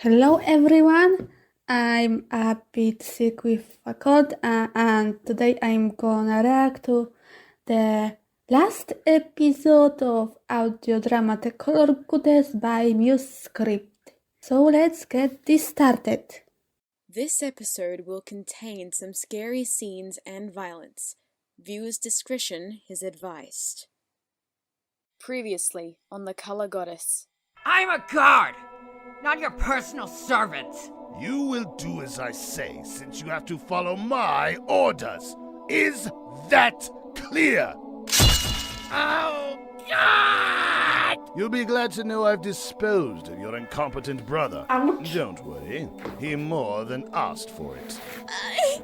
Hello everyone, I'm a bit sick with a cold and today I'm gonna react to the last episode of audio drama The Color Goddess by MuseScript. So let's get this started. This episode will contain some scary scenes and violence. Viewers' discretion is advised. Previously on The Color Goddess. I'm a guard, not your personal servant. You will do as I say, since you have to follow my orders. Is that clear? Oh, God! You'll be glad to know I've disposed of your incompetent brother. Ouch. Don't worry, he more than asked for it. I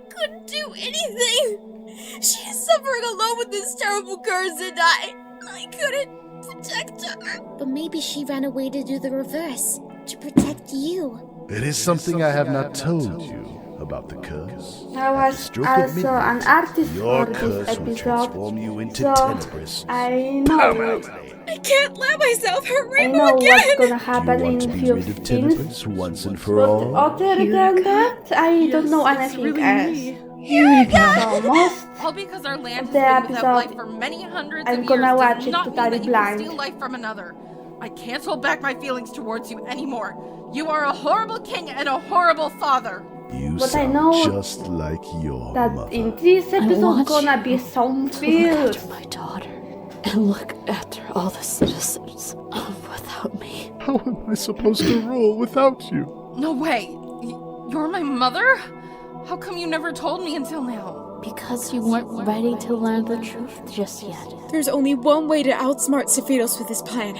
couldn't do anything. She is suffering alone with this terrible curse and I couldn't protect her. But maybe she ran away to do the reverse, to protect you. It is something I have not told you about the curse. I At the was stroke of also midnight, an artist your for this curse will episode, transform you into so Tenebris. I know Permanently. I can't let myself hurt I Rainbow know again. what's gonna Do you happen want in to be few rid of scenes. Tenebris once and for But all? other than that, I don't know anything else. So most All because our land has The been without life episode, for many hundreds I'm of gonna years watch does it not mean totally that you blind. can steal life from another. I can't hold back my feelings towards you anymore. You are a horrible king and a horrible father. You But I sound know just like your that mother. in this episode want gonna you be some to look feels. after my daughter and look after all the citizens without me. How am I supposed to rule without you? No way. You're my mother? How come you never told me until now? Because you weren't ready to learn the truth just yet. There's only one way to outsmart Sephiroth with his plan.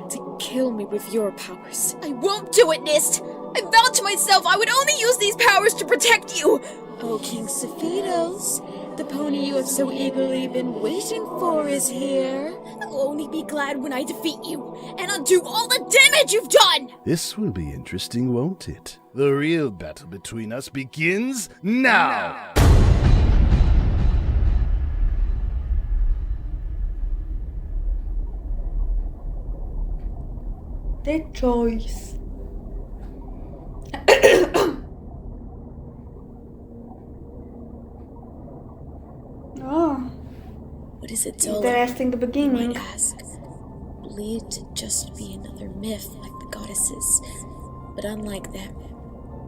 To kill me with your powers. I won't do it, Nist! I vowed to myself I would only use these powers to protect you! Oh, King Sephiroth, the pony you have so eagerly been waiting for is here. I will only be glad when I defeat you and undo all the damage you've done! This will be interesting, won't it? The real battle between us begins now! The choice. Oh, What is it, Zola? interesting the You beginning. might ask. Believed to just be another myth like the goddesses. But unlike them,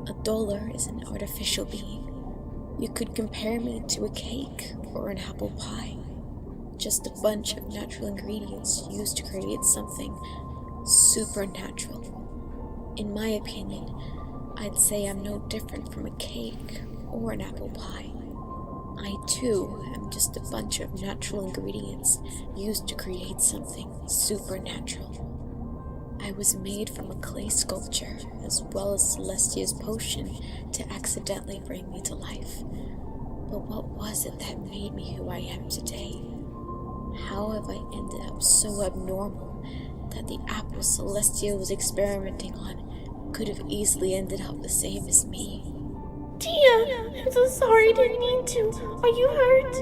a dollar is an artificial being. You could compare me to a cake or an apple pie. Just a bunch of natural ingredients used to create something supernatural. In my opinion, I'd say I'm no different from a cake or an apple pie. I too am just a bunch of natural ingredients used to create something supernatural. I was made from a clay sculpture as well as Celestia's potion to accidentally bring me to life. But what was it that made me who I am today? How have I ended up so abnormal that the apple Celestia was experimenting on could have easily ended up the same as me? Tia, I'm so sorry, didn't mean to. Are you hurt?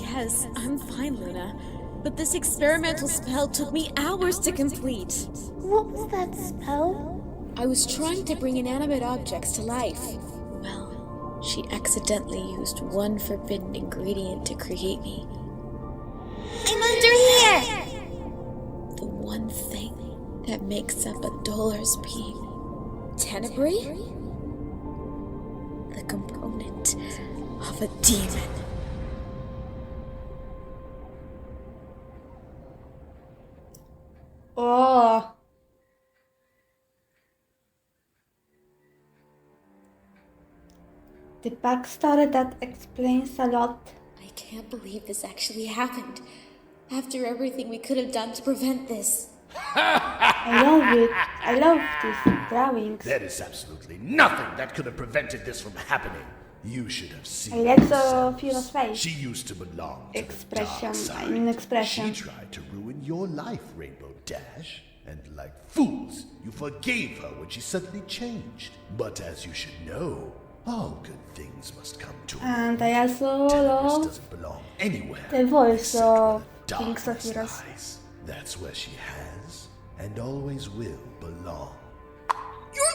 Yes, I'm fine, Luna. But this experimental spell took me hours to complete. What was that spell? I was trying to bring inanimate objects to life. Well, she accidentally used one forbidden ingredient to create me. I'm under here! The one thing that makes up a dollar's being. Tenebrae? The component of a demon. Oh. The backstory that explains a lot. I can't believe this actually happened. After everything we could have done to prevent this. I love it. I love these drawings. There is absolutely nothing that could have prevented this from happening. You should have I seen like yourself. Sophia's face. She used to belong to Expression, the dark side. an expression. She tried to ruin your life, Rainbow Dash. And like fools, you forgave her when she suddenly changed. But as you should know, all good things must come to an end. And I also Tenebris love doesn't belong anywhere. the voice except of where King darkness Sephiroth. lies. That's where she has and always will belong. You're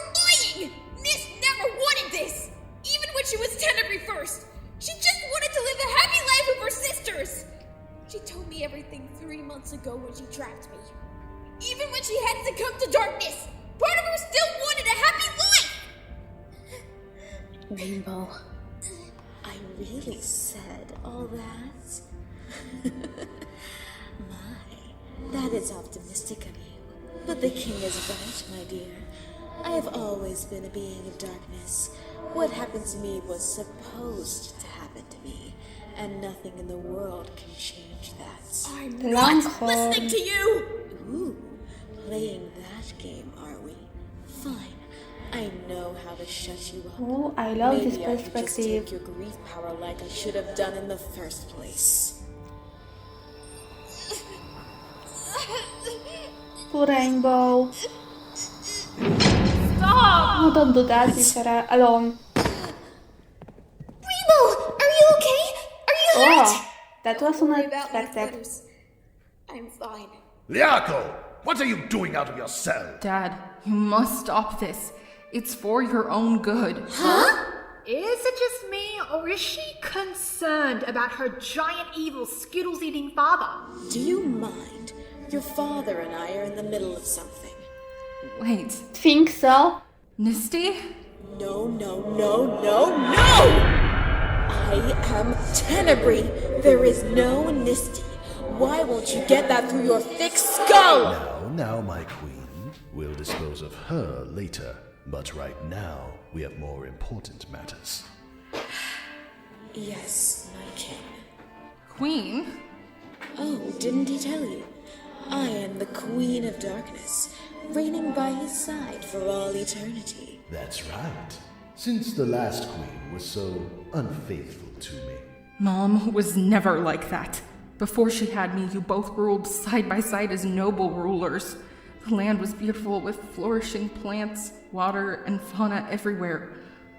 Rainbow, I really said all that? My, that is optimistic of you. But the king is right, my dear. I have always been a being of darkness. What happened to me was supposed to happen to me, and nothing in the world can change that. I'm not listening to you! Ooh, playing that game, are we? Fine. I know how to shut you up. Oh, I love this Maybe I could just take perspective. your grief power like I should have done in the first place. Poor Rainbow. Stop! Oh, don't do that, leave her alone. Rainbow, are you okay? Are you hurt? Oh, that was Worry about my unexpected. feathers. I'm fine. Liako! What are you doing out of your cell? Dad, you must stop this. It's for your own good. Is it just me, or is she concerned about her giant evil Skittles-eating father? Do you mind? Your father and I are in the middle of something. Wait, Think so? Nisty? No, no, no, no, no! I am Tenebrae. There is no Nisty. Why won't you get that through your thick skull? Now, my queen. We'll dispose of her later. But right now, we have more important matters. Yes, my king. Queen? Oh, didn't he tell you? I am the Queen of Darkness, reigning by his side for all eternity. That's right. Since the last queen was so unfaithful to me. Mom was never like that. Before she had me, you both ruled side by side as noble rulers. The land was beautiful with flourishing plants, water, and fauna everywhere.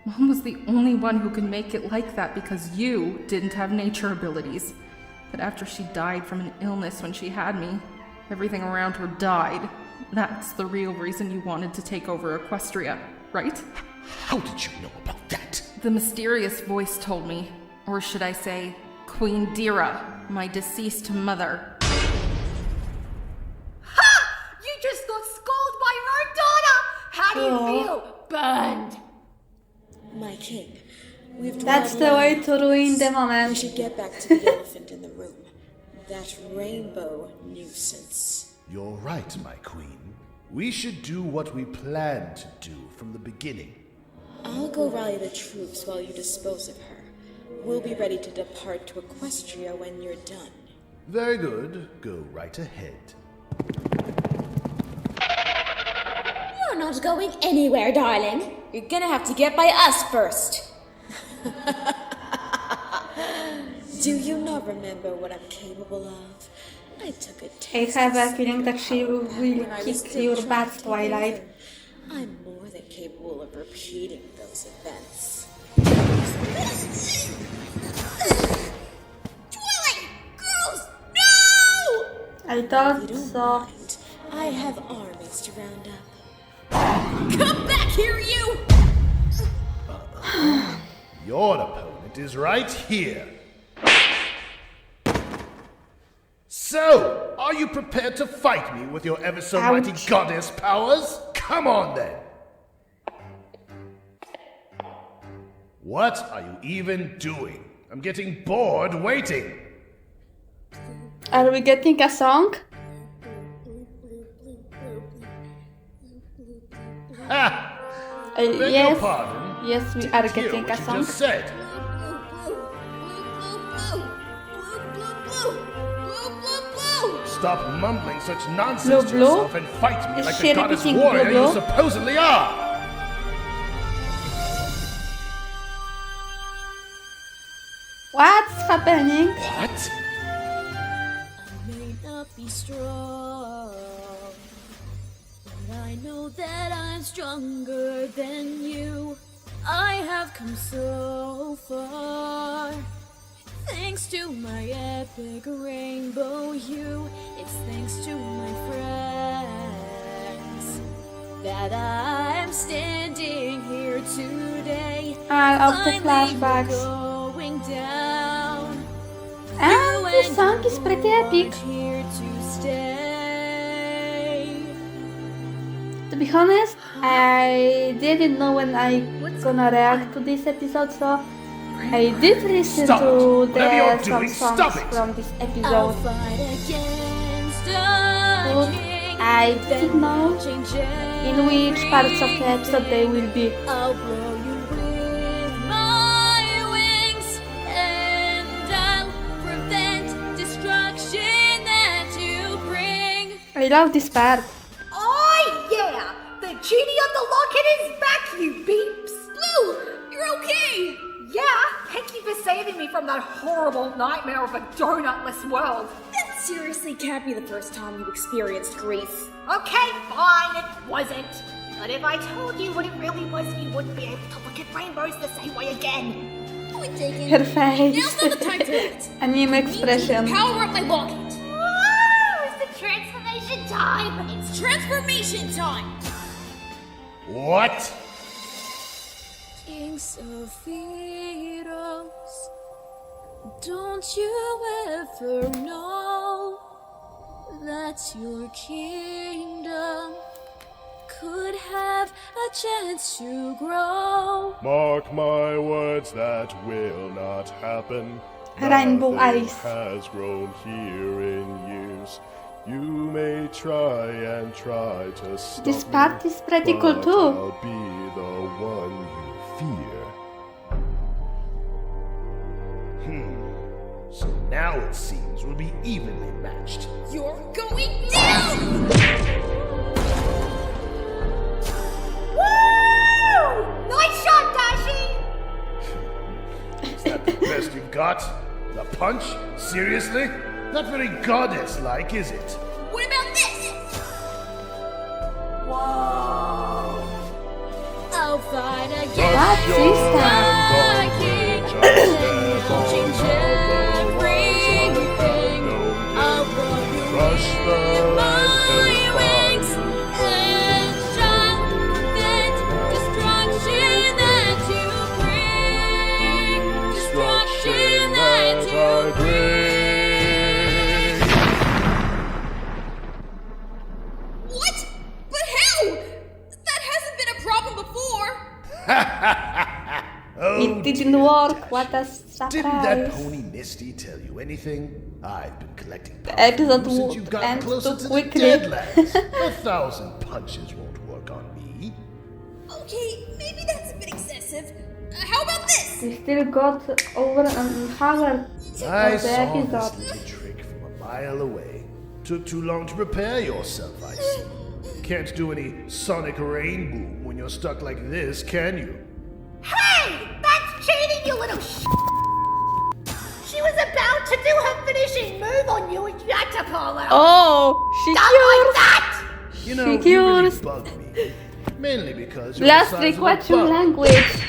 Mom was the only one who could make it like that because you didn't have nature abilities. But after she died from an illness when she had me, everything around her died. That's the real reason you wanted to take over Equestria, right? How did you know about that? The mysterious voice told me, or should I say, Queen Dira, my deceased mother. You just got scolded by your own daughter! How do you feel? Burned! My king, we've That's dwelled the way long to ruin the We moment. should get back to the elephant in the room. That rainbow nuisance. You're right, my queen. We should do what we planned to do from the beginning. I'll go rally the troops while you dispose of her. We'll be ready to depart to Equestria when you're done. Very good. Go right ahead. You're not going anywhere, darling. You're gonna have to get by us first. Do you not remember what I'm capable of? I took a I taste have of a feeling that she will when I was kick still your trying butt, to take Twilight. over. I'm more than capable of repeating those events. Twilight! Girls! No! I You thought don't so. mind. I have armies to round up. Come back here, you! Your opponent is right here. So, are you prepared to fight me with your ever so mighty Ouch. goddess powers? Come on then. What are you even doing? I'm getting bored waiting. Are we getting a song? Ha! Beg your Yes. pardon. Yes, we Didn't are hear getting what a you song. just said. Stop mumbling such nonsense Blue, to blue? yourself and fight me Is like she the goddess repeating warrior blue, you blue? supposedly are. What's happening? What? May not be strong, but I know that I'm stronger than you. I have come so far, thanks to my epic rainbow hue. It's thanks to my friends that I'm standing here today. Of the Finally flashbacks. going down. And this song is pretty epic. Here to stay. The To be honest, I didn't know when I gonna react to this episode, so I did listen Stop to it. Whatever you're some doing, songs stop it. from this I'll episode. fight against the But king. I didn't know Change in which parts of the episode they will be. I'll blow you with my wings, and I'll prevent destruction that you bring. I love this part. Oh yeah! The genie of the locket is back, you beeps! Blue, you're okay. Yeah, thank you for saving me from that horrible nightmare of a donutless world. That seriously can't be the first time you experienced grief. Okay, fine, it wasn't. But if I told you what it really was, you wouldn't be able to look at rainbows the same way again. Point taken. Her face. Now's not the time for that. Anime expression. Power up my locket. Whoa, it's the transformation time! It's transformation time. What? Kings of heroes, don't you ever know that your kingdom could have a chance to grow? Mark my words, that will not happen. Rainbow Nothing eyes. has grown here in years. You may try and try to stop This part me, is pretty cool but too. I'll be the one you fear. So now it seems we'll be evenly matched. You're going down! Woo! Nice shot, Dashi! Is that the best you've got? The punch? Seriously? Not very goddess-like, is it? What about this? I'll fight against What is that? the king. Change everything. I'll blow you Crush the with land my and wings, and shall prevent destruction that you bring. Destruction that you bring. What? But how? That hasn't been a problem before. It didn't work. What a Didn't that surprise. pony Misty tell you anything? I've been collecting power episode from you since won't you've gotten end closer too to quickly. the Deadlands. 1,000 punches won't work on me. Okay, maybe that's a bit excessive. How about this? We still got over an hour I of the saw this episode. little trick from a mile away. Took too long to prepare yourself, I see. Can't do any sonic rain boom when you're stuck like this, can you? Hey! That's cheating, you little She was about to do her finishing move on you and you had to pull out. Oh, she Not like that! You know, you Figures. really bug me. Mainly because you're the Last size week, of a what's your bug. language?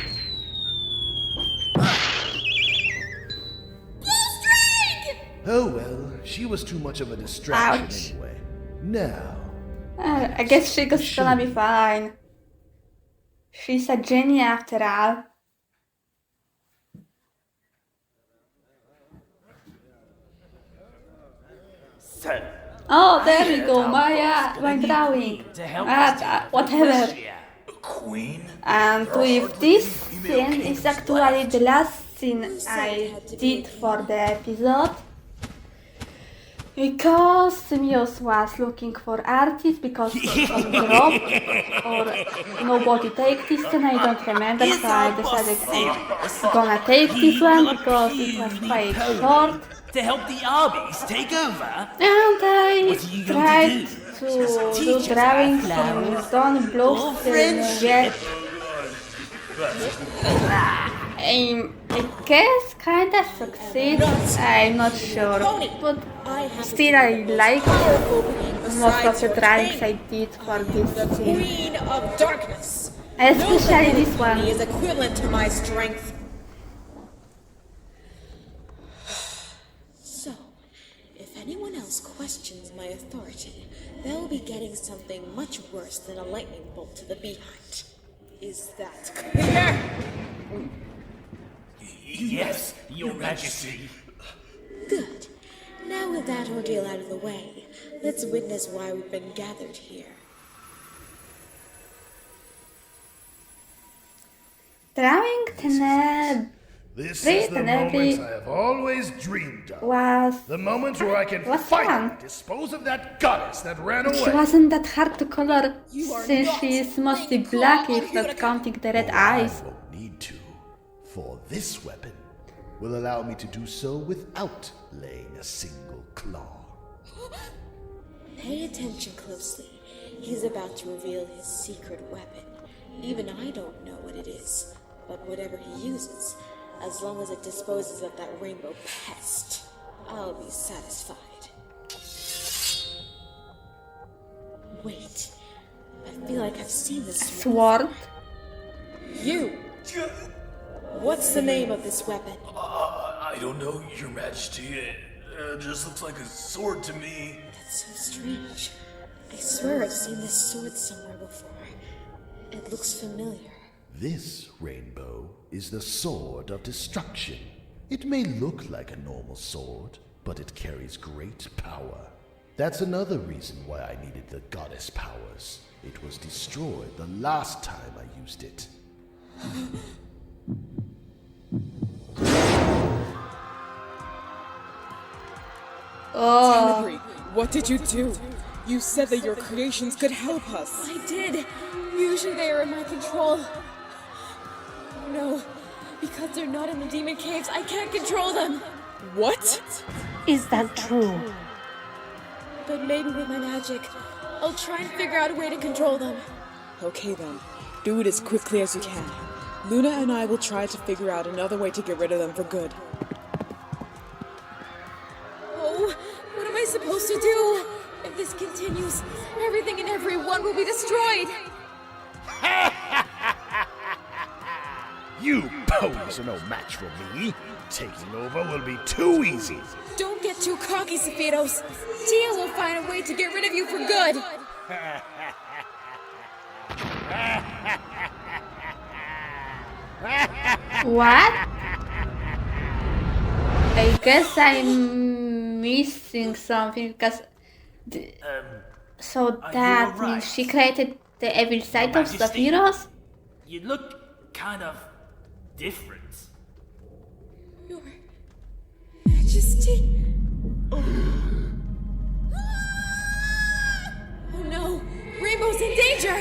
Oh well, she was too much of a distraction Ouch. anyway. Now, I guess she's gonna be fine. She's a genie after all. So, Oh, there we go, my drawing. Whatever. Queen? And with this scene is actually the last scene I did for the episode. Because Simios was looking for artists because of drop or nobody take this one, I don't remember, so I decided I'm gonna take this one because it was quite short. To help the Arby's take over? And I What are you going tried to to Teach do us drawings about flowers from Don or Blues friendship? I guess kinda succeed, I'm not sure, but still I like most of the drawings I did for this scene, Queen of Darkness. especially this one. He is equivalent to my strength. So, if anyone else questions my authority, they'll be getting something much worse than a lightning bolt to the behind. Is that clear? Yes, Your Majesty. Good. Now with that ordeal out of the way, let's witness why we've been gathered here. Drawing This is the moment Tenebri I have always dreamed of. was The moment where I can was finally fun. dispose of that goddess that ran She away. wasn't that hard to color since she is mostly black if not counting the red eyes. I won't need to, for this weapon will allow me to do so without laying a single claw. Pay attention closely. He's about to reveal his secret weapon. Even I don't know what it is, but whatever he uses, as long as it disposes of that rainbow pest, I'll be satisfied. Wait, I feel like I've seen this Sword. You! What's the name of this weapon? I don't know, Your Majesty. It just looks like a sword to me. That's so strange. I swear I've seen this sword somewhere before. It looks familiar. This, Rainbow, is the Sword of Destruction. It may look like a normal sword, but it carries great power. That's another reason why I needed the goddess powers. It was destroyed the last time I used it. Oh, Tenebri, what did you do? You said that your creations could help us. I did. Usually they are in my control. Oh no, because they're not in the demon caves, I can't control them. What? Is that true? But maybe with my magic, I'll try and figure out a way to control them. Okay then, do it as quickly as you can. Luna and I will try to figure out another way to get rid of them for good. Oh, what am I supposed to do? If this continues, everything and everyone will be destroyed. You ponies are no match for me. Taking over will be too easy. Don't get too cocky, Sephiroth. Tia will find a way to get rid of you for good. what? I guess I'm missing something because. So that alright? means she created the evil side of Majesty? Sephiroth? You look kind of different. Your Majesty. Oh no! Rainbow's in danger!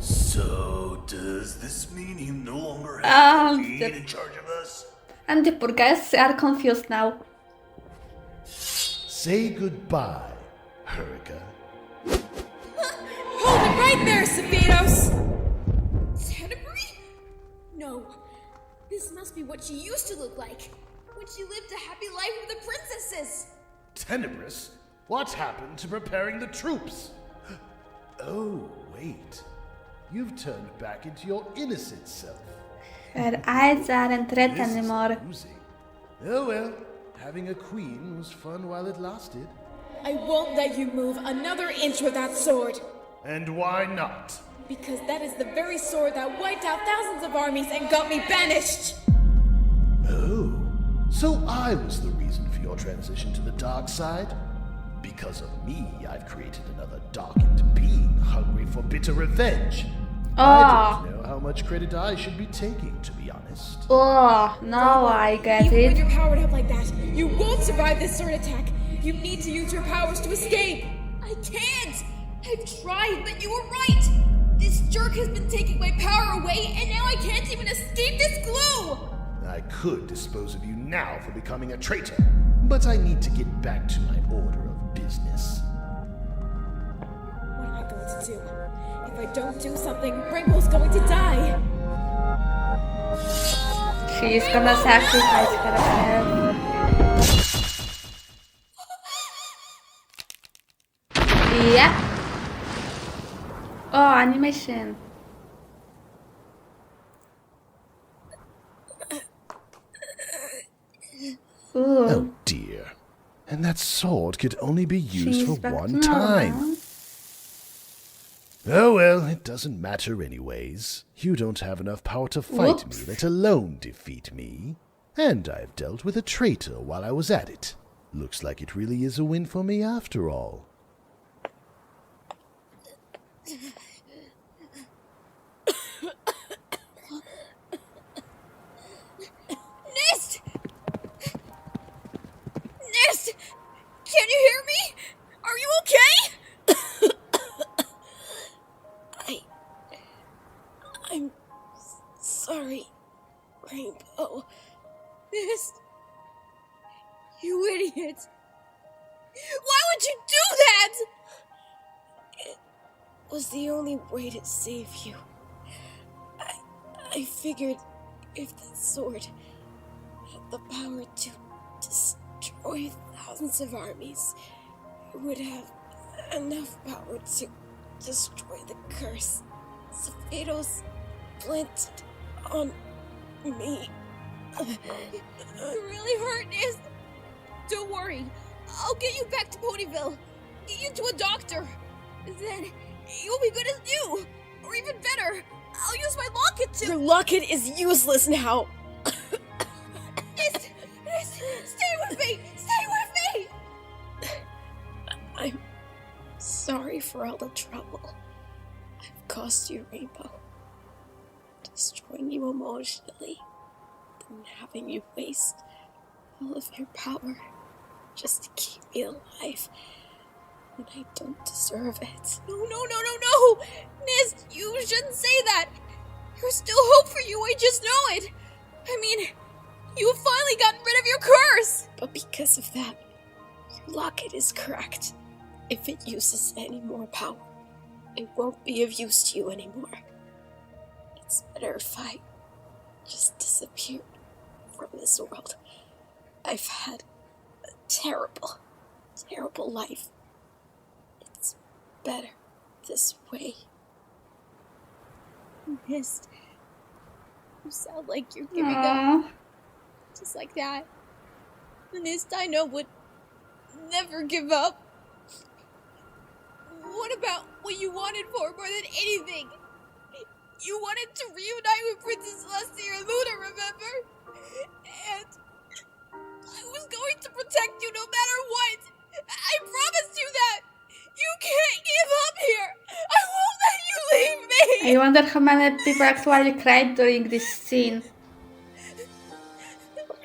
So, does this mean you no longer have to be in charge of us? And the poor guys are confused now. Say goodbye, Hurricane. Hold it right there, Sephiroth! Tenebri? No. This must be what she used to look like. When she lived a happy life with the princesses. Tenebrous? What happened to preparing the troops? Oh, wait. You've turned back into your innocent self. Her eyes aren't red This is anymore. amusing. Oh well, having a queen was fun while it lasted. I won't let you move another inch with that sword. And why not? Because that is the very sword that wiped out thousands of armies and got me banished. Oh, so I was the reason for your transition to the dark side? Because of me, I've created another darkened being hungry for bitter revenge. I don't know how much credit I should be taking, to be honest. Oh, now I get Even when it. you're powered up like that, you won't survive this sword attack. You need to use your powers to escape. I can't. I've tried, but you were right. This jerk has been taking my power away, and now I can't even escape this glue. I could dispose of you now for becoming a traitor, but I need to get back to my order of business. What am I going to do? If I don't do something, Rainbow's going to die. She's gonna sacrifice herself. Yep. Oh, animation. Ooh. Oh dear. And that sword could only be used She's for back one to time. normal. Oh well, it doesn't matter anyways. You don't have enough power to fight Whoops. me, let alone defeat me. And I've dealt with a traitor while I was at it. Looks like it really is a win for me after all. I'm sorry, Rainbow. Mist. You idiot. Why would you do that? It was the only way to save you. I figured if that sword had the power to destroy thousands of armies, it would have enough power to destroy the curse Sephiroth's planted on me. You're really hurt, Nist. Don't worry. I'll get you back to Ponyville. Get you to a doctor. Then you'll be good as new. Or even better, I'll use my locket to— Your locket is useless now. Nist, stay with me! Stay with me! I'm sorry for all the trouble I've caused you, Rainbow. Destroying you emotionally, then having you waste all of your power just to keep me alive when I don't deserve it. No! Nist, you shouldn't say that! There's still hope for you, I just know it! I mean, you've finally gotten rid of your curse! But because of that, your locket is cracked. If it uses any more power, it won't be of use to you anymore. It's better if I just disappear from this world. I've had a terrible, terrible life. It's better this way. Mist, you sound like you're giving up. Just like that. Mist I know would never give up. What about what you wanted more than anything? You wanted to reunite with Princess Celestia and Luna, remember? And I was going to protect you no matter what. I promised you that. You can't give up here. I won't let you leave me. I wonder how many people actually cried during this scene.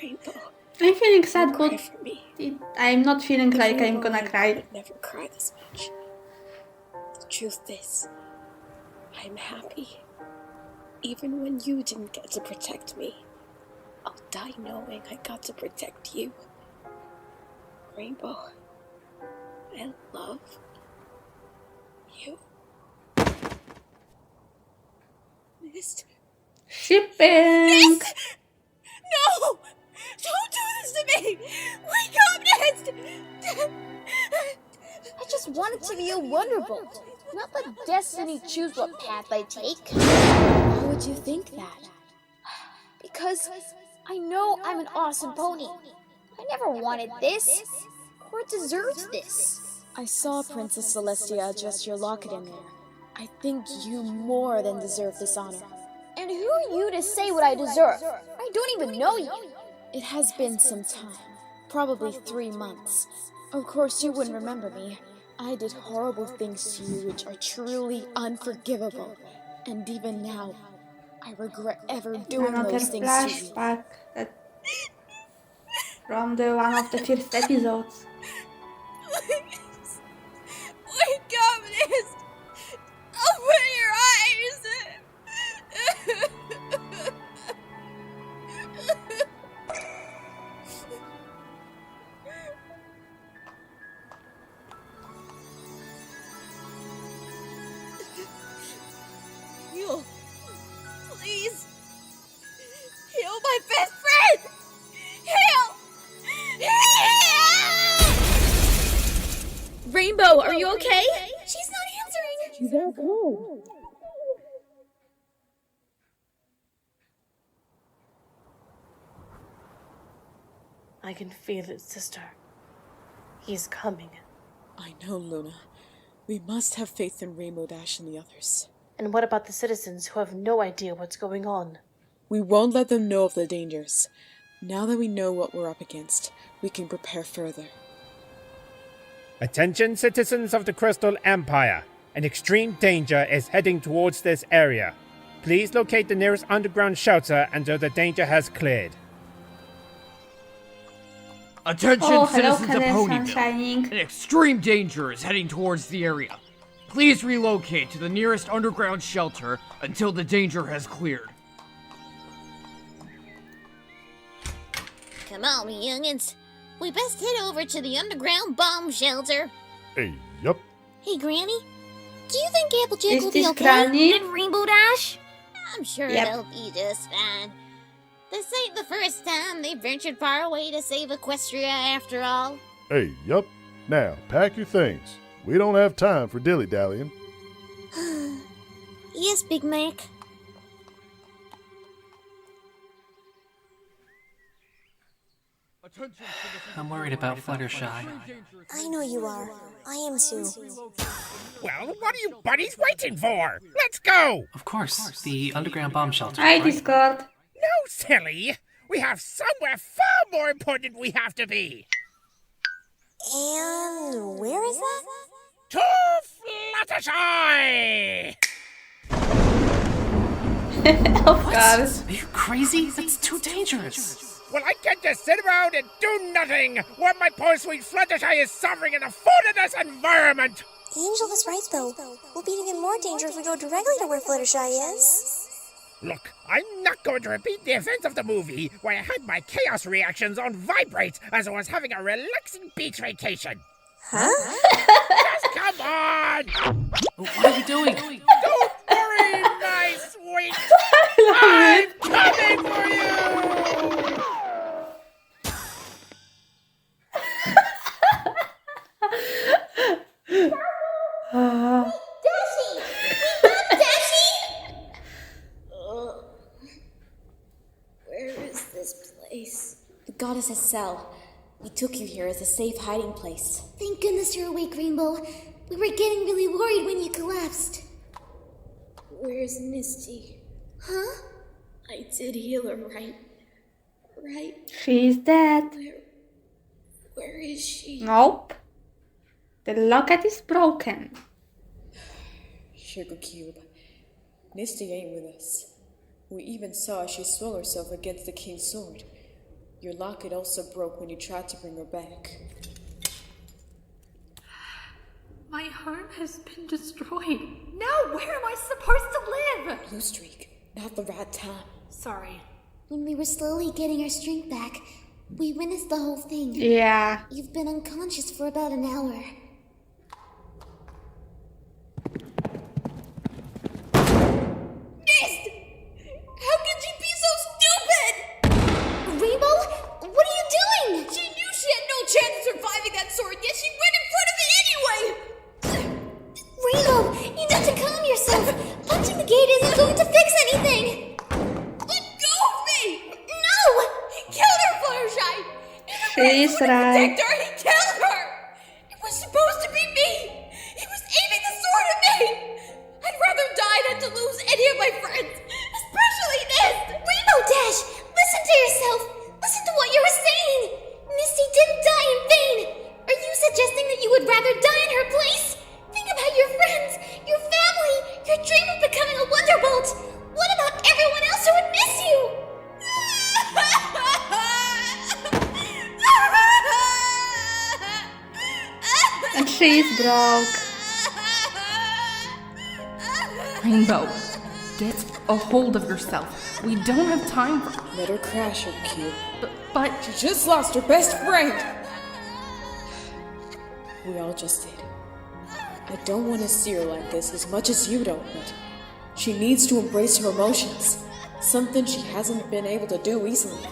Rainbow, I'm feeling sad, cry but for me. I'm not feeling If like you I'm know gonna I cry. would never cry this much. The truth is, I'm happy. Even when you didn't get to protect me, I'll die knowing I got to protect you. Rainbow, I love you. Mist. Shipping! Mist! No! Don't do this to me! Wake up, Mist! I just wanted to be a Wonderbolt, not let destiny choose what path I take. Why would you think that? Because I know I'm an awesome pony. I never wanted this, or deserved this. I saw Princess Celestia adjust your locket in there. I think you more than deserve this honor. And who are you to say what I deserve? I don't even know you. It has been some time, probably 3 months. Of course you wouldn't remember me. I did horrible things to you which are truly unforgivable. And even now, I regret ever doing Another those things to you. flashback from the one of the first episodes. Please, wake up, Mist! Open your eyes! Heal. Please. Heal my best friend! Heal! Heal! Rainbow, are you okay? She's not answering. She's out cold. I can feel it, sister. He's coming. I know, Luna. We must have faith in Rainbow Dash and the others. And what about the citizens who have no idea what's going on? We won't let them know of the dangers. Now that we know what we're up against, we can prepare further. Attention, citizens of the Crystal Empire. An extreme danger is heading towards this area. Please locate the nearest underground shelter until the danger has cleared. Attention, Oh, hello, citizens of Karen Ponyville. Sunshining. An extreme danger is heading towards the area. Please relocate to the nearest underground shelter until the danger has cleared. Come on, me youngins. We best head over to the underground bomb shelter. Hey, yup. Hey, Granny. Do you think Applejack Is will be this okay? Granny? And Rainbow Dash? I'm sure Yep. they'll be just fine. This ain't the first time they've ventured far away to save Equestria after all. Hey, yup. Now, pack your things. We don't have time for dilly-dallying. Yes, Big Mac. I'm worried about Fluttershy. I know you are. I am too. Well, what are you buddies waiting for? Let's go! Of course, the underground bomb shelter. Hi, right? Discord. No, silly! We have somewhere far more important we have to be! And where is that? To Fluttershy! Of course. Are you crazy? That's too dangerous. Well, I can't just sit around and do nothing while my poor sweet Fluttershy is suffering in a food-in-this environment! Angel is right, though. We'll be in even more danger if we go directly to where Fluttershy is. Look, I'm not going to repeat the events of the movie where I had my chaos reactions on vibrate as I was having a relaxing beach vacation. Huh? Just come on! What are you doing? Don't worry, my sweet! I'm coming for you! Dashi! We got Dashi! Where is this place? The goddess's cell. We took you here as a safe hiding place. Thank goodness you're awake, Rainbow. We were getting really worried when you collapsed. Where's Misty? Huh? I did heal her, right? Right? She's dead. Where is she? Nope. The locket is broken. Sugar Cube. Misty ain't with us. We even saw she swung herself against the king's sword. Your locket also broke when you tried to bring her back. My home has been destroyed. Now where am I supposed to live? Blue Streak. Not the right time. Sorry. When we were slowly getting our strength back, we witnessed the whole thing. Yeah. You've been unconscious for about an hour. Mist! How could you be so stupid? Rainbow, what are you doing? She knew she had no chance of surviving that sword, yet she went in front of it anyway! Rainbow, you need to calm yourself. Punching the gate isn't going to fix anything. Let go of me! No! Kill her, Fluttershy! She's right. Protect her, he killed her! It was supposed to be me! He was aiming the sword at me! I'd rather die than to lose any of my friends, especially this! Rainbow Dash, listen to yourself. Listen to what you were saying. Misty didn't die in vain. Are you suggesting that you would rather die in her place? Think about your friends, your family, your dream of becoming a Wonderbolt. What about everyone else who would miss you? And she's broke. Rainbow, get a hold of yourself. We don't have time for... Let her crash her, Cube. But... She just lost her best friend! We all just did. I don't want to see her like this as much as you don't, but she needs to embrace her emotions. Something she hasn't been able to do easily.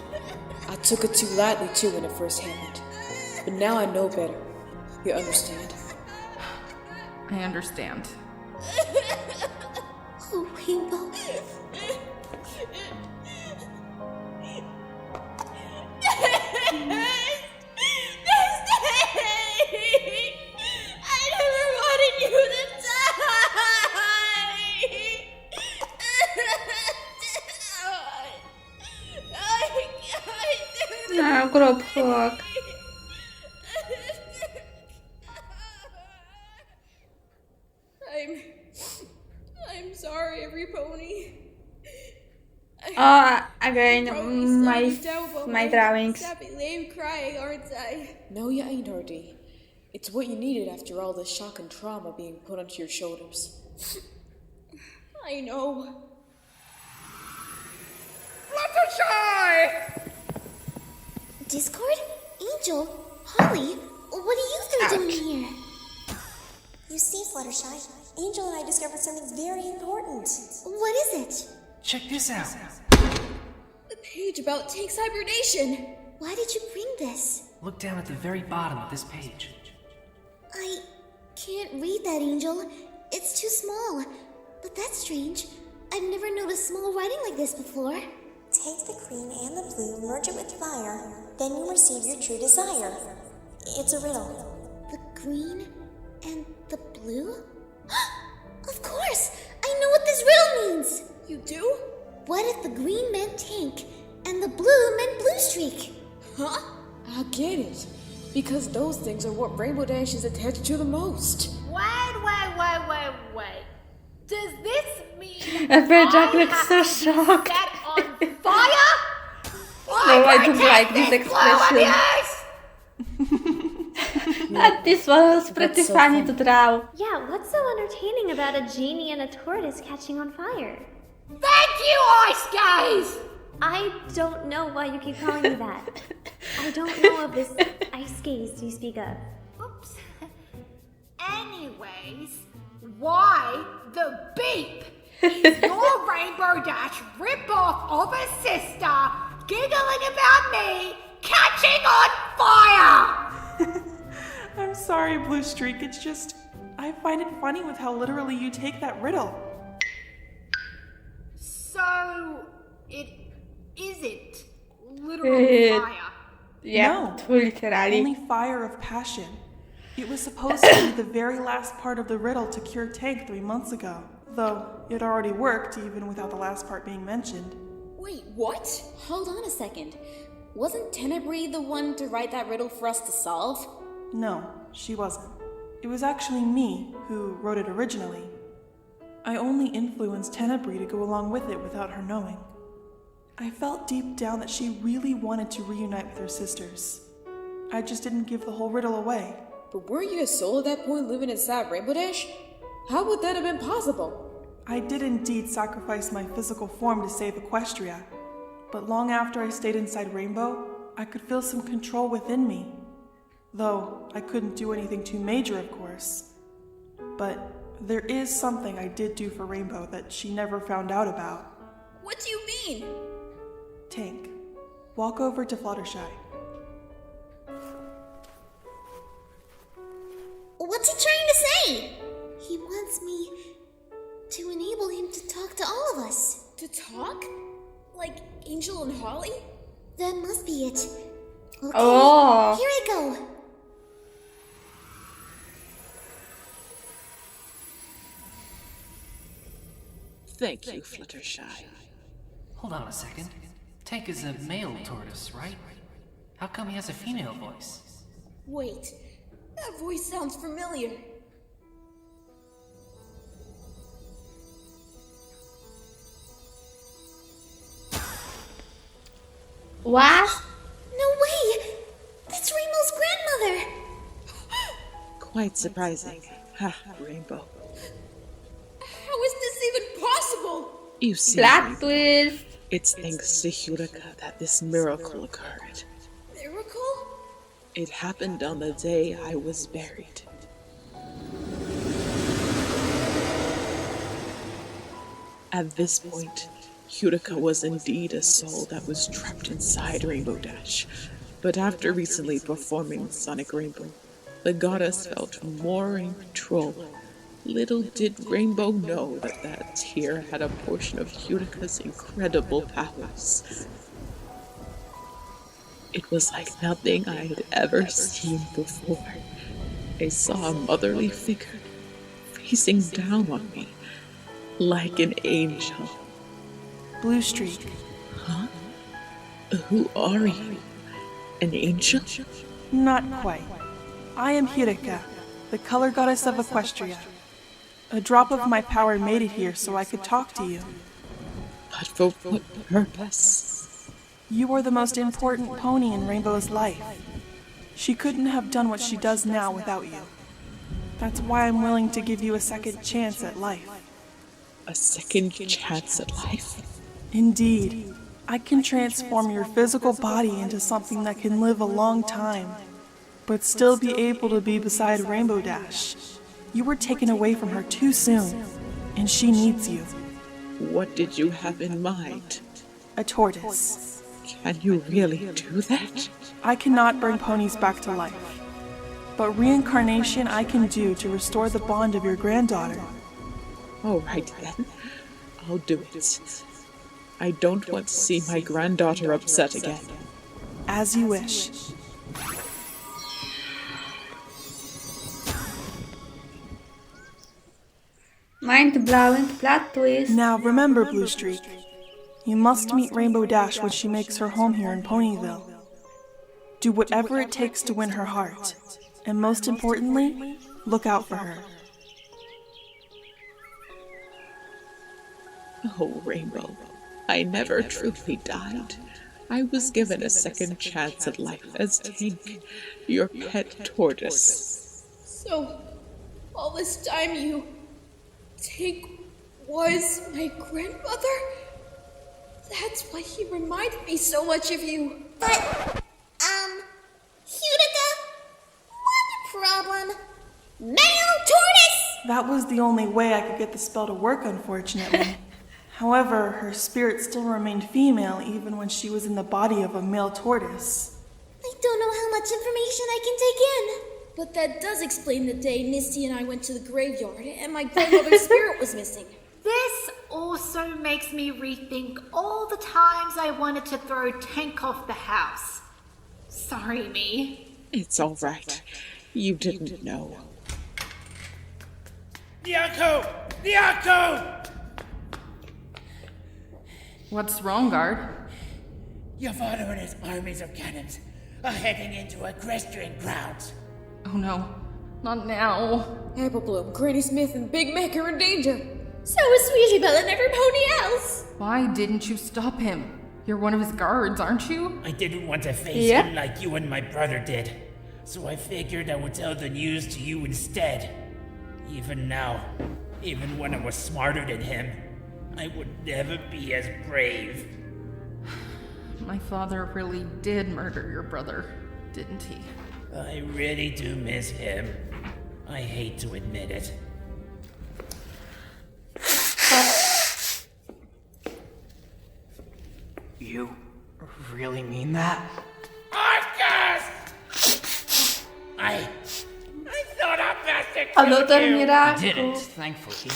I took it too lightly too when it first happened. But now I know better. You understand? I understand. Oh, Rainbow. I never wanted you to die! No, group hug. I'm sorry, every pony. Again, my drawings. Sappy lame crying, aren't I? No, you ain't, Hardy. It's what you needed after all the shock and trauma being put onto your shoulders. I know. Fluttershy! Discord? Angel? Holly? What are you three doing here? You see, Fluttershy, Angel and I discovered something very important. What is it? Check this out. The page about Tank's hibernation. Why did you bring this? Look down at the very bottom of this page. I can't read that, Angel. It's too small. But that's strange. I've never noticed small writing like this before. Take the green and the blue, merge it with fire, then you'll receive your true desire. It's a riddle. The green and the blue? Of course! I know what this riddle means! You do? What if the green meant Tank and the blue meant Blue Streak? Huh? I get it. Because those things are what Rainbow Dash is attached to the most. Wait. Does this mean Applejack looks so shocked. set on fire? No, I don't like this expression. That this was pretty so funny to draw. Yeah, what's so entertaining about a genie and a tortoise catching on fire? Thank you, Ice Gaze! I don't know why you keep calling me that. I don't know of this ice gaze you speak of. Oops. Anyways, why the beep is your Rainbow Dash ripoff of a sister giggling about me catching on fire? I'm sorry, Blue Streak. It's just, I find it funny with how literally you take that riddle. So, it isn't literally fire. Yeah, No, literally. only fire of passion. It was supposed to be the very last part of the riddle to cure Tank 3 months ago, though it already worked even without the last part being mentioned. Wait, what? Hold on a second. Wasn't Tenebrae the one to write that riddle for us to solve? No, she wasn't. It was actually me who wrote it originally. I only influenced Tenebrae to go along with it without her knowing. I felt deep down that she really wanted to reunite with her sisters. I just didn't give the whole riddle away. But weren't you a soul at that point living inside Rainbow Dash? How would that have been possible? I did indeed sacrifice my physical form to save Equestria, but long after I stayed inside Rainbow, I could feel some control within me. Though I couldn't do anything too major, of course. But there is something I did do for Rainbow that she never found out about. What do you mean? Tank, walk over to Fluttershy. What's he trying to say? He wants me to enable him to talk to all of us. To talk? Like Angel and Holly? That must be it. Okay, Oh. here I go. Thank you, Fluttershy. Hold on a second. Tank is a male tortoise, right? How come he has a female voice? Wait, that voice sounds familiar. What? No way! That's Rainbow's grandmother! Quite surprising. Ha, Rainbow. How is this even possible? You see, Plot Rainbow, twist. it's thanks to Hurika that this miracle occurred. Miracle? It happened on the day I was buried. At this point, Hurika was indeed a soul that was trapped inside Rainbow Dash. But after recently performing Sonic Rainbow, the goddess felt more in control. Little did Rainbow know that that tear had a portion of Hurika's incredible powers. It was like nothing I had ever seen before. I saw a motherly figure facing down on me, like an angel. Blue Streak. Huh? Who are you? An angel? Not quite. I am Hurika, the color goddess of Equestria. A drop of my power made it here so I could talk to you. But for what purpose? You are the most important pony in Rainbow's life. She couldn't have done what she does now without you. That's why I'm willing to give you a second chance at life. A second chance at life? Indeed. I can transform your physical body into something that can live a long time, but still be able to be beside Rainbow Dash. You were taken away from her too soon, and she needs you. What did you have in mind? A tortoise. Can you really do that? I cannot bring ponies back to life, but reincarnation I can do to restore the bond of your granddaughter. All right then, I'll do it. I don't want to see my granddaughter upset again. As you wish. Mind-blowing plot twist. Now remember, Blue Streak, you must meet Rainbow Dash when she makes her home here in Ponyville. Do whatever it takes to win her heart, and most importantly, look out for her. Oh, Rainbow, I never truly died. I was given a second chance at life as Tink, your pet tortoise. So, all this time Tink was my grandmother? That's why he reminded me so much of you. But, Utica, one problem. Male tortoise! That was the only way I could get the spell to work, unfortunately. However, her spirit still remained female even when she was in the body of a male tortoise. I don't know how much information I can take in. But that does explain the day Misty and I went to the graveyard and my grandmother's spirit was missing. This also makes me rethink all the times I wanted to throw Tank off the house. Sorry, me. It's all right. You didn't know. Nyako! Nyako! What's wrong, Guard? Your father and his armies of cannons are heading into equestrian grounds. Oh no, not now. Apple Bloom, Granny Smith, and Big Mac are in danger. So is Sweetie Belle and every pony else. Why didn't you stop him? You're one of his guards, aren't you? I didn't want to face him like you and my brother did. So I figured I would tell the news to you instead. Even now, even when I was smarter than him, I would never be as brave. My father really did murder your brother, didn't he? I really do miss him. I hate to admit it. You really mean that? Arcus! I thought our bastard Allora killed you. I didn't, thankfully.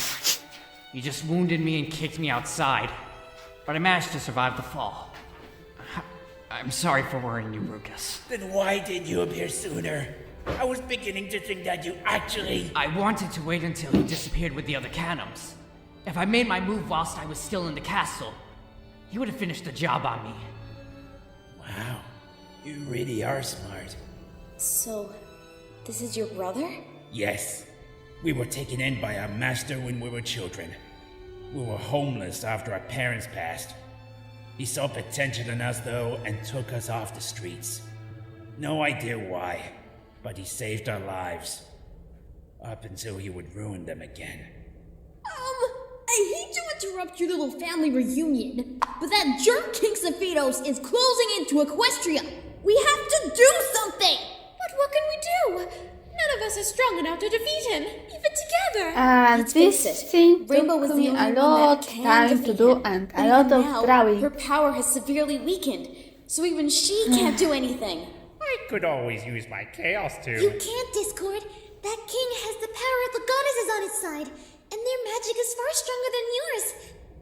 You just wounded me and kicked me outside. But I managed to survive the fall. I'm sorry for worrying you, Ruckus. Then why didn't you appear sooner? I was beginning to think that you actually... I wanted to wait until he disappeared with the other Canums. If I made my move whilst I was still in the castle, he would have finished the job on me. Wow, you really are smart. So, this is your brother? Yes. We were taken in by our master when we were children. We were homeless after our parents passed. He saw potential in us, though, and took us off the streets. No idea why, but he saved our lives. Up until he would ruin them again. I hate to interrupt your little family reunion, but that jerk King Sephitos is closing into Equestria. We have to do something! But what can we do? None of us is strong enough to defeat him, even together. And Let's face this it, thing Rainbow took was the me only a one lot that of can time to defeat do him. and But a lot even of now, drawing. her power has severely weakened, so even she can't do anything. I could always use my chaos too. You can't, Discord. That king has the power of the goddesses on his side, and their magic is far stronger than yours,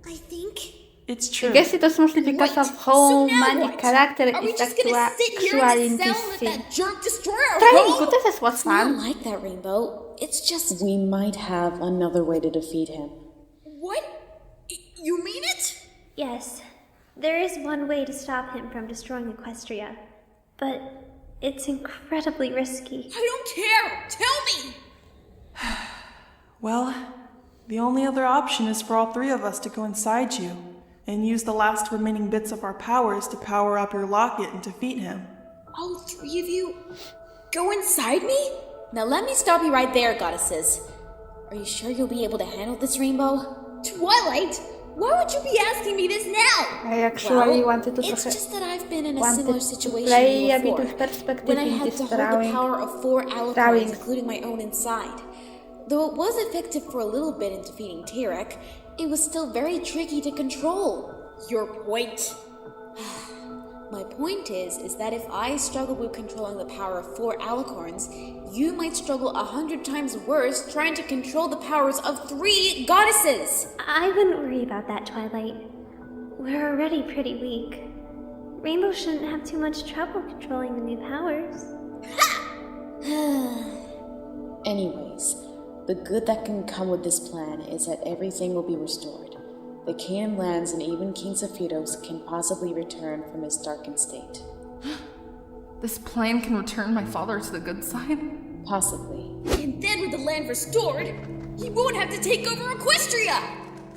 I think. It's true. I guess it was mostly because of how many what? character Are we is just gonna sit here actually in in this this cell and let scene. that jerk destroy our Trying home? goodness was It's not fun. like that, Rainbow. It's just we might have another way to defeat him. What? You mean it? Yes, there is one way to stop him from destroying Equestria, but it's incredibly risky. I don't care! Tell me! Well, the only other option is for all three of us to go inside you and use the last remaining bits of our powers to power up your locket and defeat him. All three of you? Go inside me? Now let me stop you right there, goddesses. Are you sure you'll be able to handle this, Rainbow? Twilight, why would you be asking me this now? I actually wanted to It's just that I've been in a wanted similar to situation play a before, bit of perspective when I in had this to hold the drawing. power of 4 alicorns, drawings. including my own inside. Though it was effective for a little bit in defeating Tarek, it was still very tricky to control. Your point? My point is that if I struggled with controlling the power of 4 alicorns, you might struggle 100 times worse trying to control the powers of 3 goddesses! I wouldn't worry about that, Twilight. We're already pretty weak. Rainbow shouldn't have too much trouble controlling the new powers. Anyways, the good that can come with this plan is that everything will be restored. The Canaan lands and even King Sephiroth can possibly return from his darkened state. This plan can return my father to the good side? Possibly. And then with the land restored, he won't have to take over Equestria!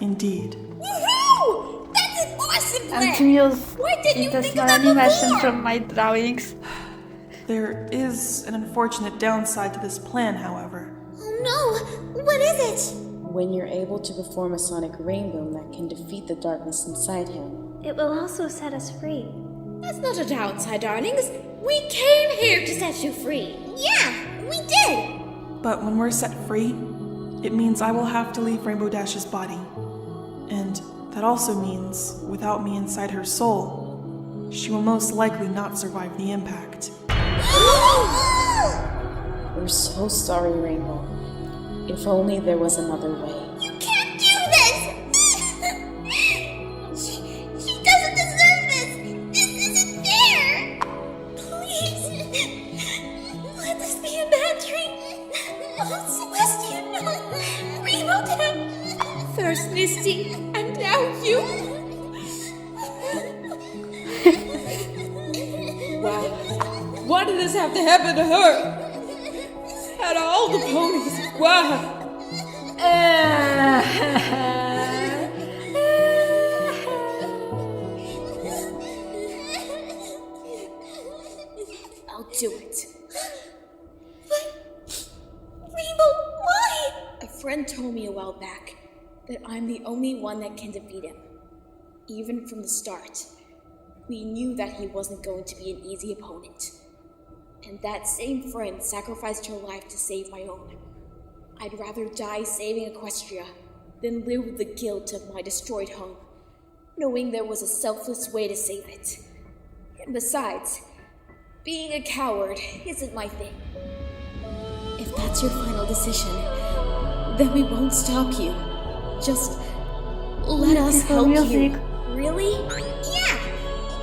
Indeed. Woohoo! That's an awesome plan! Continues Why didn't you with a think small of that animation before? from my drawings. There is an unfortunate downside to this plan, however. Oh no! What is it? When you're able to perform a sonic rainbow that can defeat the darkness inside him, It will also set us free. That's not a downside, darlings. We came here to set you free. Yeah, we did! But when we're set free, it means I will have to leave Rainbow Dash's body. And that also means, without me inside her soul, she will most likely not survive the impact. we're so sorry, Rainbow. If only there was another way. You can't do this! she doesn't deserve this! This isn't fair! Please! Let this be a bad dream! Oh, Celestia, no! Rainbow Dash! First Misty, and now you? Wow. Why did this have to happen to her? Out of all the ponies, wow. I'll do it. Rainbow, why? A friend told me a while back that I'm the only one that can defeat him. Even from the start, we knew that he wasn't going to be an easy opponent. And that same friend sacrificed her life to save my own. I'd rather die saving Equestria than live with the guilt of my destroyed home, knowing there was a selfless way to save it. And besides, being a coward isn't my thing. If that's your final decision, then we won't stop you. Just let us help you. Really? Yeah!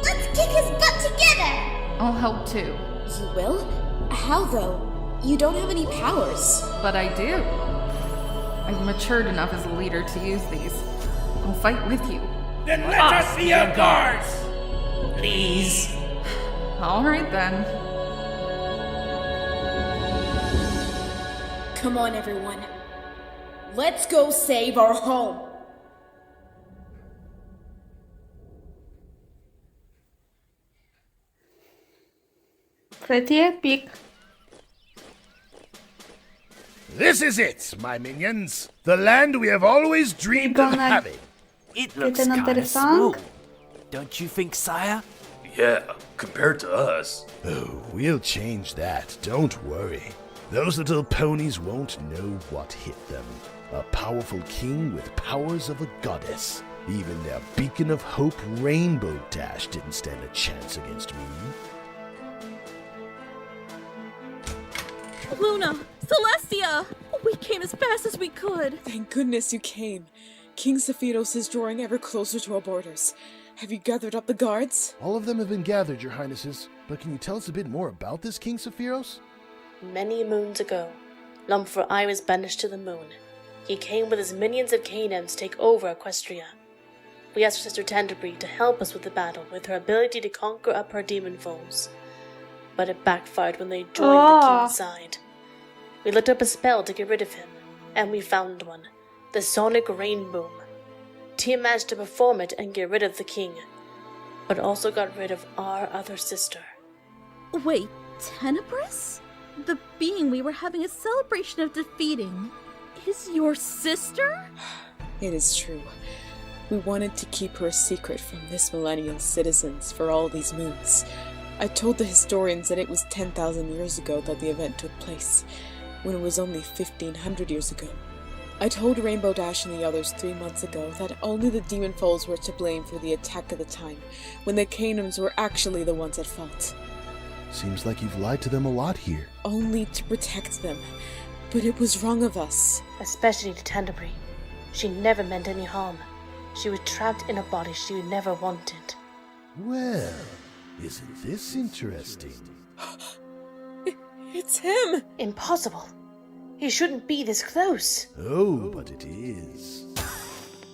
Let's kick his butt together! I'll help too. You will? How though? You don't have any powers. But I do. I've matured enough as a leader to use these. I'll fight with you. Then let us be your guards! Please. Alright then. Come on, everyone. Let's go save our home. Pretty epic. This is it, my minions. The land we have always dreamed of having. It looks kinda smooth. Don't you think, sire? Yeah, compared to us. Oh, we'll change that, don't worry. Those little ponies won't know what hit them. A powerful king with powers of a goddess. Even their beacon of hope, Rainbow Dash, didn't stand a chance against me. Luna! Celestia! We came as fast as we could! Thank goodness you came. King Sephiroth is drawing ever closer to our borders. Have you gathered up the guards? All of them have been gathered, your highnesses. But can you tell us a bit more about this King Sephiroth? Many moons ago, long before I was banished to the moon, he came with his minions of Canaan to take over Equestria. We asked Sister Tenderbree to help us with the battle with her ability to conquer up our demon foes. But it backfired when they joined the king's side. We looked up a spell to get rid of him, and we found one, the Sonic Rainbow. Team managed to perform it and get rid of the king, but also got rid of our other sister. Wait, Tenebris? the being we were having a celebration of defeating is your sister? It is true. We wanted to keep her a secret from this millennium's citizens for all these moons. I told the historians that it was 10,000 years ago that the event took place, when it was only 1,500 years ago. I told Rainbow Dash and the others 3 months ago that only the demon foals were to blame for the attack of the time, when the Canums were actually the ones at fault. Seems like you've lied to them a lot here. Only to protect them. But it was wrong of us. Especially to Tenderbury. She never meant any harm. She was trapped in a body she never wanted. Well, isn't this interesting? It's him! Impossible. He shouldn't be this close. Oh, but it is.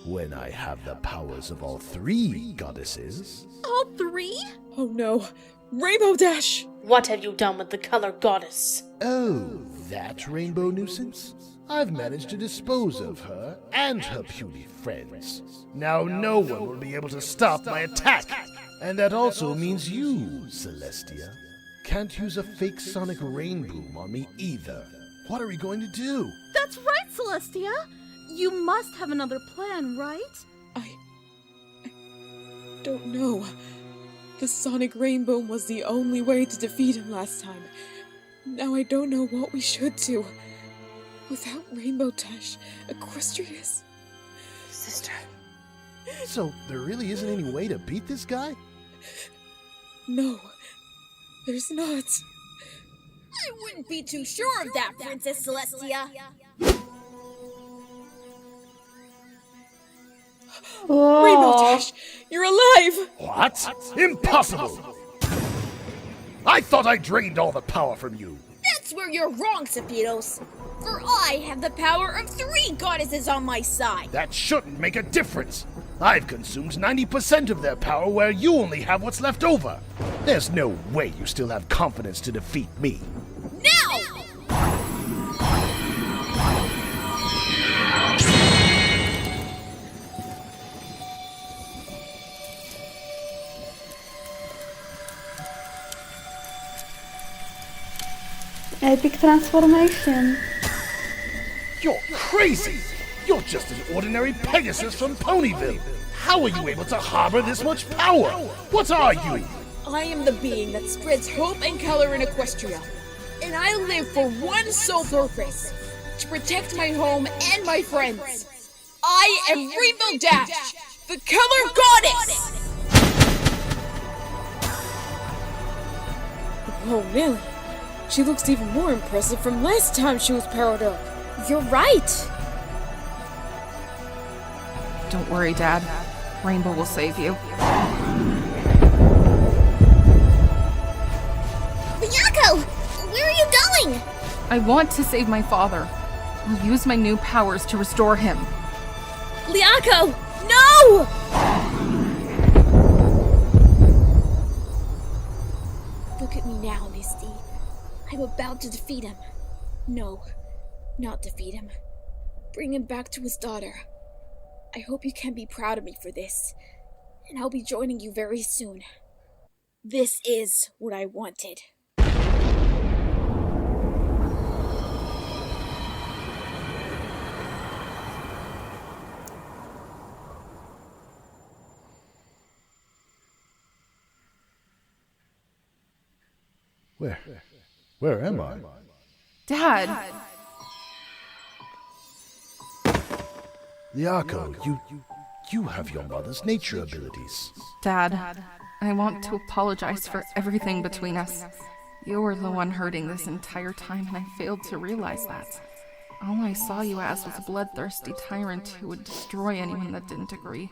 When I have the powers of all 3 goddesses. All 3? Oh no. Rainbow Dash! What have you done with the color goddess? Oh, that rainbow nuisance? I've managed to dispose of her and her puny friends. Now no one will be able to stop my attack. And that also means you, Celestia, can't use a fake sonic rain boom on me either. What are we going to do? That's right, Celestia! You must have another plan, right? I don't know. The sonic rain boom was the only way to defeat him last time. Now I don't know what we should do. Without Rainbow Dash, Equestria's... Sister. So, there really isn't any way to beat this guy? No, there's not. I wouldn't be too sure of that, Princess Celestia. Whoa. Rainbow Dash, you're alive! What? Impossible! I thought I drained all the power from you. That's where you're wrong, Sephiroth. For I have the power of 3 goddesses on my side. That shouldn't make a difference. I've consumed 90% of their power where you only have what's left over. There's no way you still have confidence to defeat me. Now! Epic transformation. You're crazy! You're just an ordinary Pegasus from Ponyville! How are you able to harbor this much power? What are you? I am the being that spreads hope and color in Equestria. And I live for one sole purpose. To protect my home and my friends. I am Rainbow Dash, the color goddess! Whoa, Millie. She looks even more impressive from last time she was powered up. You're right. Don't worry, Dad. Rainbow will save you. Liako! Where are you going? I want to save my father. I'll use my new powers to restore him. Liako! No! Look at me now, Misty. I'm about to defeat him. No, not defeat him. Bring him back to his daughter. I hope you can be proud of me for this. And I'll be joining you very soon. This is what I wanted. Where am I? Dad! Liako, you have your mother's nature abilities. Dad, I want to apologize for everything between us. You were the one hurting this entire time, and I failed to realize that. All I saw you as was a bloodthirsty tyrant who would destroy anyone that didn't agree.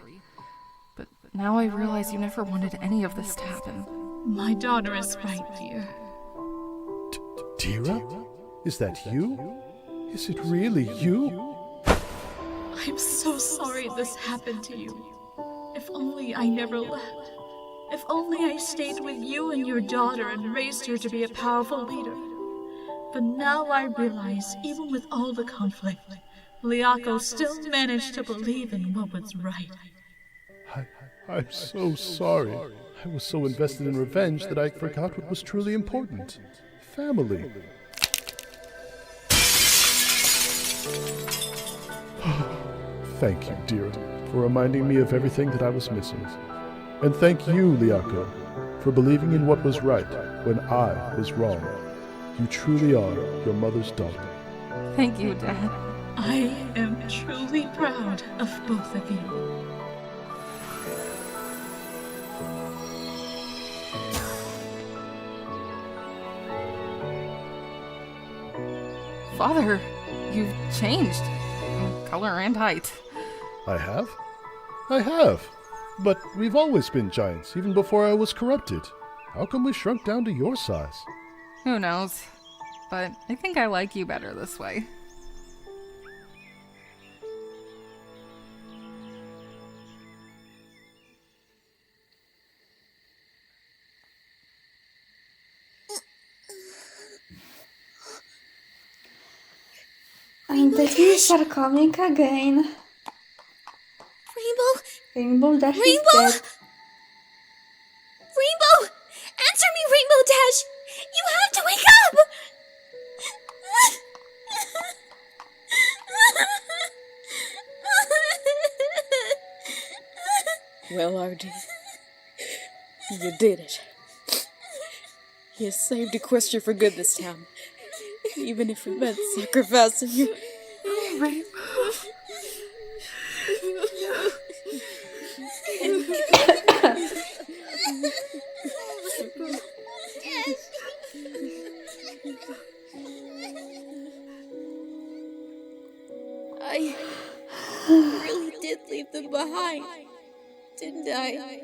But now I realize you never wanted any of this to happen. My daughter is right, dear. Tira? Is that you? Is it really you? I'm so sorry this happened to you. If only I never left. If only I stayed with you and your daughter and raised her to be a powerful leader. But now I realize, even with all the conflict, Liako still managed to believe in what was right. I'm so sorry. I was so invested in revenge that I forgot what was truly important. Family. Thank you, dear, for reminding me of everything that I was missing. And thank you, Liako, for believing in what was right when I was wrong. You truly are your mother's daughter. Thank you, Dad. I am truly proud of both of you. Father, you've changed. In color and height. I have? I have. But we've always been giants, even before I was corrupted. How come we shrunk down to your size? Who knows? But I think I like you better this way. And the tears are coming again. Rainbow Dash is dead. Rainbow! Answer me, Rainbow Dash! You have to wake up! Well, Artie, you did it. You saved Equestria for good this time, even if it meant sacrificing you. Rainbow. I really did leave them behind, didn't I?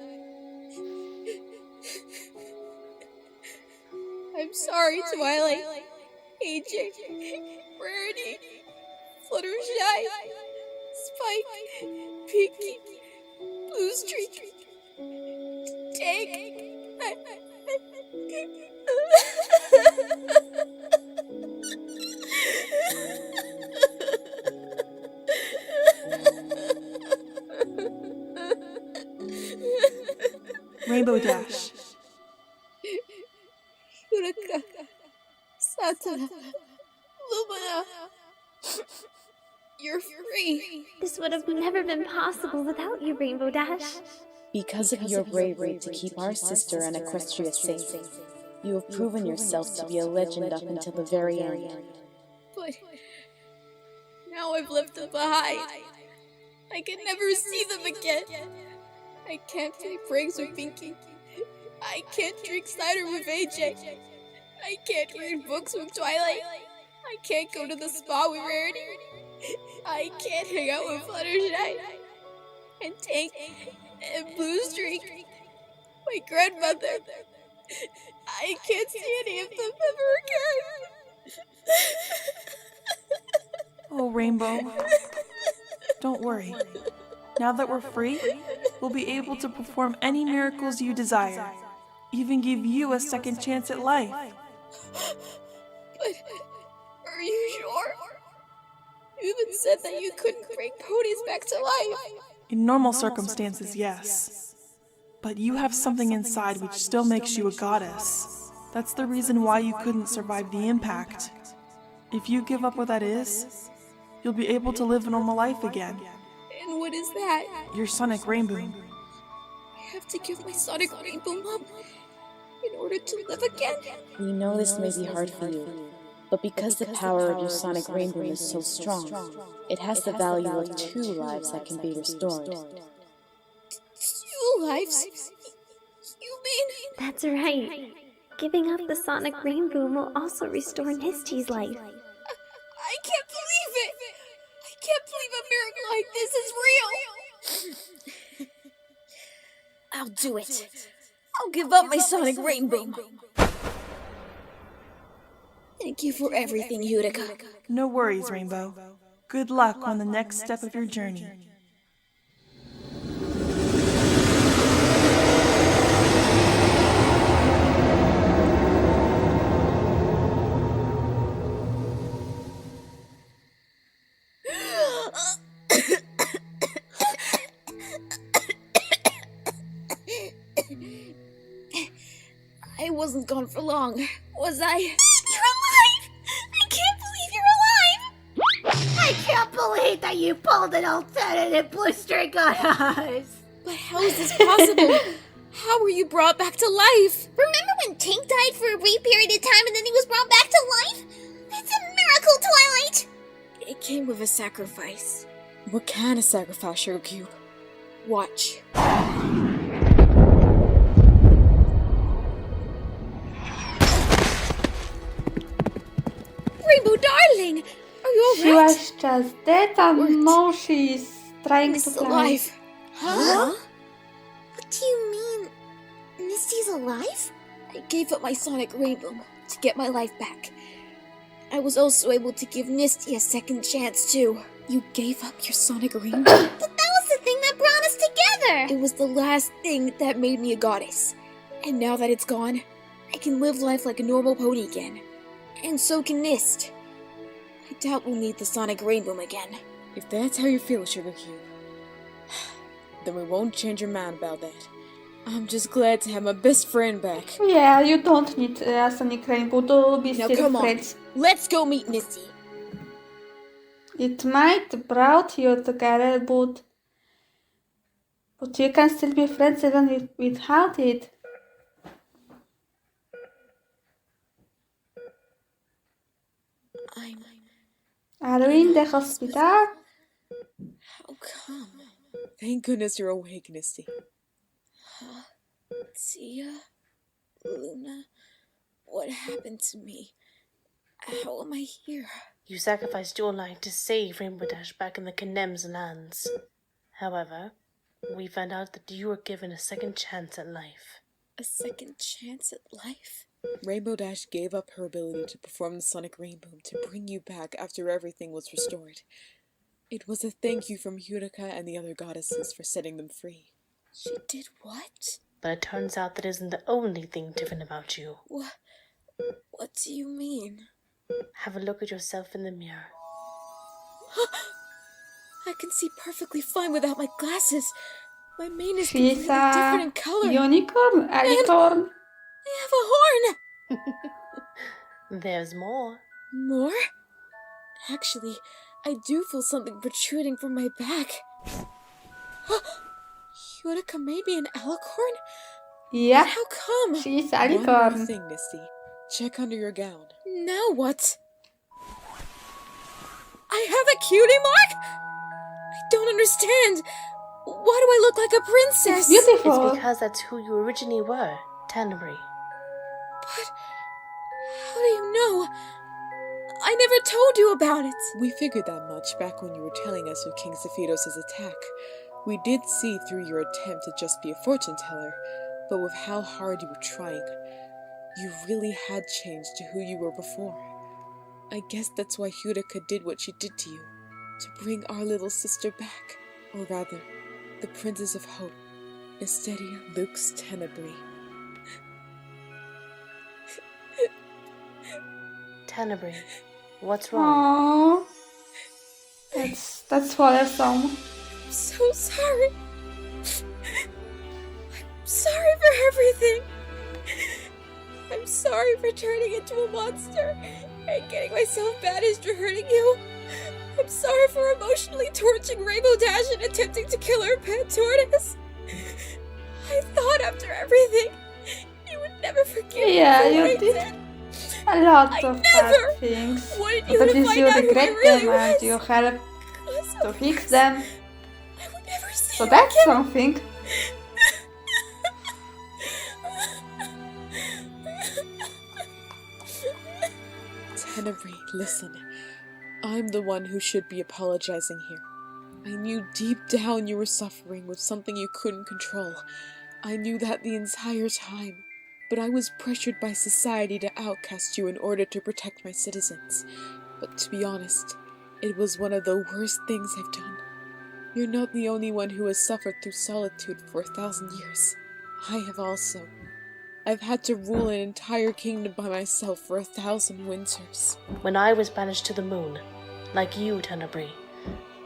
I'm sorry, Twilight, AJ, Rarity, Fluttershy, Spike, Pinky, Blue Streak, Tank. Rainbow Dash. Yurika, Satana, Lumina. You're free. This would have never been possible without you, Rainbow Dash. Because of your bravery to keep our sister and Equestria safe, you have proven yourself to be a legend up until the very end. But now I've left them behind. I can never see them again. I can't play pranks with Pinky. I can't drink cider with AJ. I can't read books with Twilight. I can't go to the spa with Rarity. I can't hang out with Fluttershy and Tank and Blue Streak. My grandmother. I can't see any of them ever again. Oh, Rainbow. Don't worry. Now that we're free, we'll be able to perform any miracles you desire. Even give you a second chance at life. But are you sure? You even said that you couldn't bring ponies back to life. In normal circumstances, yes. But you have something inside which still makes you a goddess. That's the reason why you couldn't survive the impact. If you give up what that is, you'll be able to live a normal life again. And what is that? Your Sonic Rainboom. I have to give my Sonic Rainboom up in order to live again. We know this may be hard for you, but because the power of your Sonic Rainboom is so strong, it has the value of 2 lives that can be restored. 2 lives? You mean? That's right. Giving up the Sonic Rainboom will also restore Nisty's life. I can't believe it! I can't believe a miracle like this is real! I'll do it. I'll give up my Sonic Rainboom. Thank you for everything, Yurika. No worries, Rainbow. Good luck on the next step of your journey. I wasn't gone for long, was I? You're alive! I can't believe you're alive! I hate that you pulled an alternative blue string on us! But how is this possible? How were you brought back to life? Remember when Tink died for a brief period of time and then he was brought back to life? It's a miracle, Twilight! It came with a sacrifice. What kind of sacrifice, Sugar Cube? Watch. Rainbow darling! Are you alright? She was just dead and now she's trying to fly. Alive. Huh? What do you mean? Misty's alive? I gave up my Sonic Rainbow to get my life back. I was also able to give Misty a second chance, too. You gave up your Sonic Rainbow? But that was the thing that brought us together! It was the last thing that made me a goddess. And now that it's gone, I can live life like a normal pony again. And so can Mist. I doubt we'll need the Sonic Rainbow again. If that's how you feel, Sugar Cube, then we won't change your mind about that. I'm just glad to have my best friend back. Yeah, you don't need a Sonic Rainbow to be Now still come friends. on, let's go meet Misty. It might brought you together, but you can still be friends even without it. Are we in the hospital? How come? Thank goodness you're awake, Misty. Tia? Luna? What happened to me? How am I here? You sacrificed your life to save Rainbow Dash back in the Condemned's lands. However, we found out that you were given a second chance at life. A second chance at life? Rainbow Dash gave up her ability to perform the Sonic Rainbow to bring you back after everything was restored. It was a thank you from Utica and the other goddesses for setting them free. She did what? But it turns out that isn't the only thing different about you. What do you mean? Have a look at yourself in the mirror. I can see perfectly fine without my glasses. My mane is She's completely different in color. Unicorn, alicorn. I have a horn! There's more. More? Actually, I do feel something protruding from my back. Utica made me an alicorn? Yeah. How come? She's One alicorn. more thing, Misty. Check under your gown. Now what? I have a cutie mark? I don't understand. Why do I look like a princess? It's beautiful. It's because that's who you originally were, Tannery. But how do you know? I never told you about it. We figured that much back when you were telling us of King Zephyros' attack. We did see through your attempt to just be a fortune teller, but with how hard you were trying, you really had changed to who you were before. I guess that's why Utica did what she did to you, to bring our little sister back. Or rather, the Princess of Hope, Esteria Lux Tenebrae. Tenebrae, what's wrong? Aww. That's bothersome. I'm so sorry. I'm sorry for everything. I'm sorry for turning into a monster and getting myself banished for hurting you. I'm sorry for emotionally torching Rainbow Dash and attempting to kill her pet tortoise. I thought after everything, you would never forgive me Yeah, for you what I did a lot of bad things. wanted you But to at least find you out who I regret really them and was. you help to fix them. So you that's again. something. Tenebrae, listen. I'm the one who should be apologizing here. I knew deep down you were suffering with something you couldn't control. I knew that the entire time, but I was pressured by society to outcast you in order to protect my citizens. But to be honest, it was one of the worst things I've done. You're not the only one who has suffered through solitude for 1,000 years. I have also. I've had to rule an entire kingdom by myself for 1,000 winters. When I was banished to the moon, like you, Tenebrae,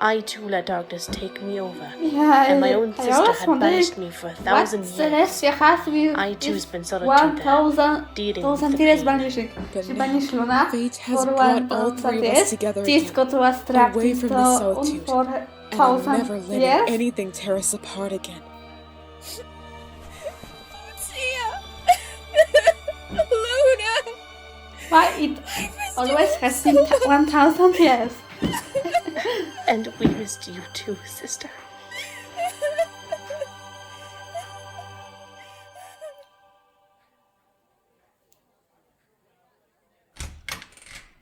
I too let darkness take me over, Yeah, and my own I sister always had wondered banished me for 1,000 what years. Celestia has with I too this spent solitude there, 1,000 dealing with the years pain. banishing. She banished Luna Fate has for brought all 1,000 three of us years. together Cisco again, was trapped away in from the this solitude, and I'm 4,000 never letting years. anything tear us apart again. Luna! Why it always has been 1,000 years. And we missed you too, sister.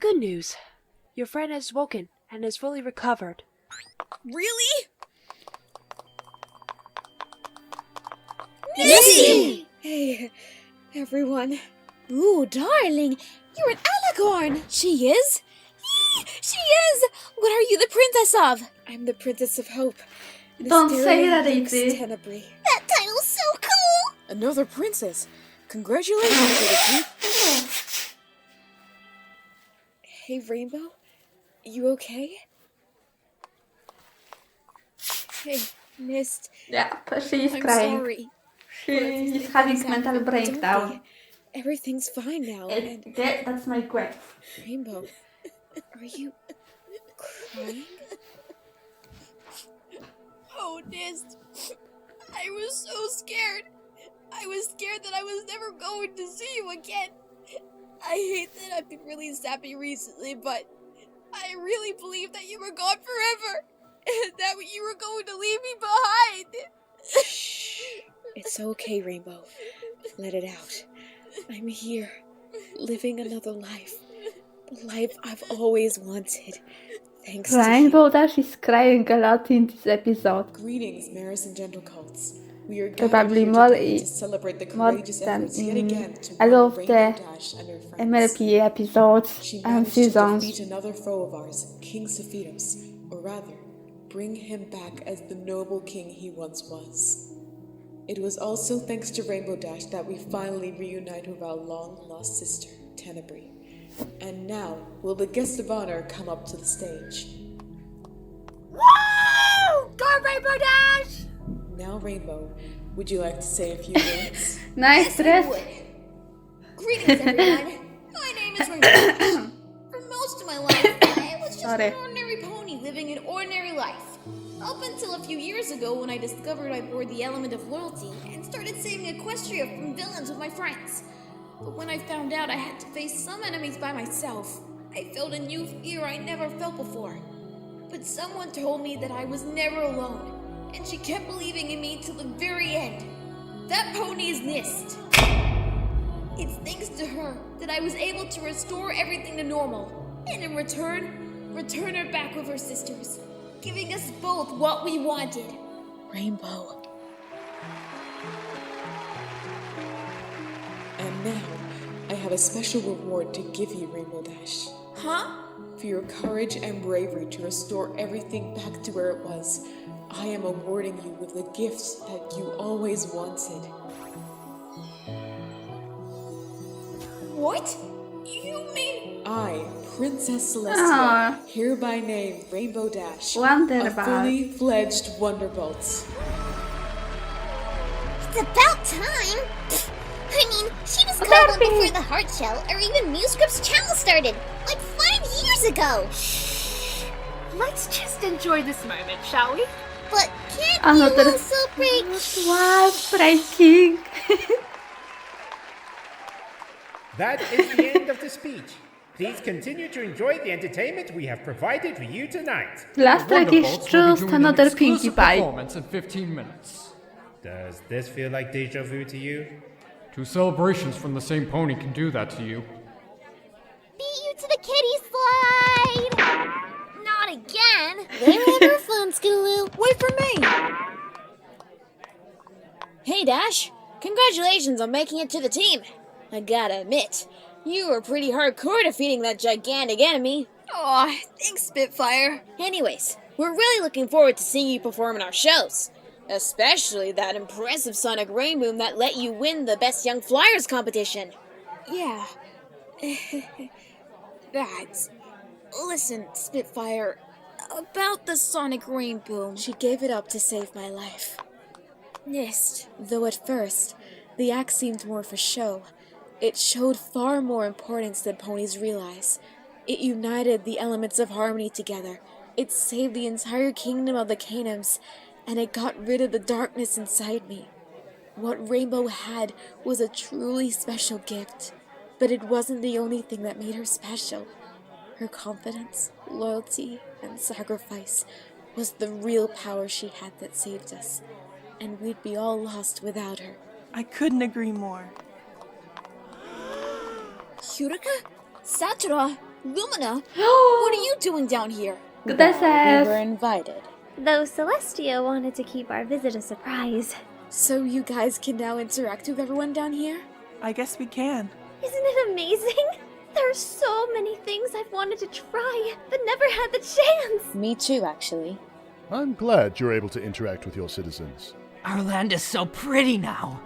Good news. Your friend has woken and is fully recovered. Really? Missy! Hey, everyone. Ooh, darling, you're an alicorn. She is? She is! What are you the princess of? I'm the Princess of Hope. Don't say that, Lynx Izzy. Tenebrae. That title's so cool! Another princess. Congratulations, little Hey, Rainbow? You okay? Hey, Mist. Yeah, she's I'm crying. sorry. She's having mental breakdown. Everything's fine now. That's my quest. Rainbow, are you crying? Oh, Nist. I was so scared. I was scared that I was never going to see you again. I hate that I've been really sappy recently, but I really believed that you were gone forever. And that you were going to leave me behind. It's okay, Rainbow. Let it out. I'm here, living another life. The life I've always wanted. Thanks Rainbow Dash is crying a lot in this episode. Greetings, mares and gentle cults. We are Probably gathered more, here today to celebrate the courageous than efforts yet again to I warn love Rainbow the Dash and her friends. MLP episodes She and managed to seasons. defeat another foe of ours, King Sephiros, or rather, bring him back as the noble king he once was. It was also thanks to Rainbow Dash that we finally reunite with our long-lost sister, Tenebrae. And now, will the guest of honor come up to the stage? Woo! Go Rainbow Dash! Now, Rainbow, would you like to say a few words? Nice dress. Greetings, everyone. My name is Rainbow Dash. For most of my life, I was just Sorry. an ordinary pony living an ordinary life. Up until a few years ago when I discovered I bore the element of loyalty and started saving Equestria from villains with my friends. But when I found out I had to face some enemies by myself, I felt a new fear I never felt before. But someone told me that I was never alone, and she kept believing in me till the very end. That pony is Nist. It's thanks to her that I was able to restore everything to normal, and in return her back with her sisters, giving us both what we wanted. Rainbow. And now, I have a special reward to give you, Rainbow Dash. Huh? For your courage and bravery to restore everything back to where it was, I am awarding you with the gift that you always wanted. What? You mean... I, Princess Celestia, Ah. hereby name Rainbow Dash a Wonderbolt. fully fledged Wonderbolt. It's about time! I mean, she was called one before the Heart Shell or even Muscript's channel started, like 5 years ago! Let's just enjoy this moment, shall we? But can't Another you also break... What breaking? That is the end of the speech. Please continue to enjoy the entertainment we have provided for you tonight. Last break is Wonderbolts will be just doing another an exclusive Pinkie Pie. performance in 15 minutes. Does this feel like deja vu to you? Two celebrations from the same pony can do that to you. Beat you to the kitty slide! Not again! Wherever fun, Skidaloo. Wait for me! Hey, Dash. Congratulations on making it to the team. I gotta admit, you were pretty hardcore defeating that gigantic enemy. Aw, thanks, Spitfire. Anyways, we're really looking forward to seeing you perform in our shows. Especially that impressive Sonic Rainboom that let you win the Best Young Flyers competition. Yeah. That. Listen, Spitfire, About the sonic rainbow. She gave it up to save my life. Nist. Though at first, the act seemed more for show, it showed far more importance than ponies realize. It united the elements of harmony together. It saved the entire kingdom of the Canaans, and it got rid of the darkness inside me. What Rainbow had was a truly special gift, but it wasn't the only thing that made her special. Her confidence, loyalty, and sacrifice was the real power she had that saved us, and we'd be all lost without her. I couldn't agree more. Yurika? Satura? Lumina? What are you doing down here? We were invited. Though Celestia wanted to keep our visit a surprise. So you guys can now interact with everyone down here? I guess we can. Isn't it amazing? There are so many things I've wanted to try, but never had the chance. Me too, actually. I'm glad you're able to interact with your citizens. Our land is so pretty now.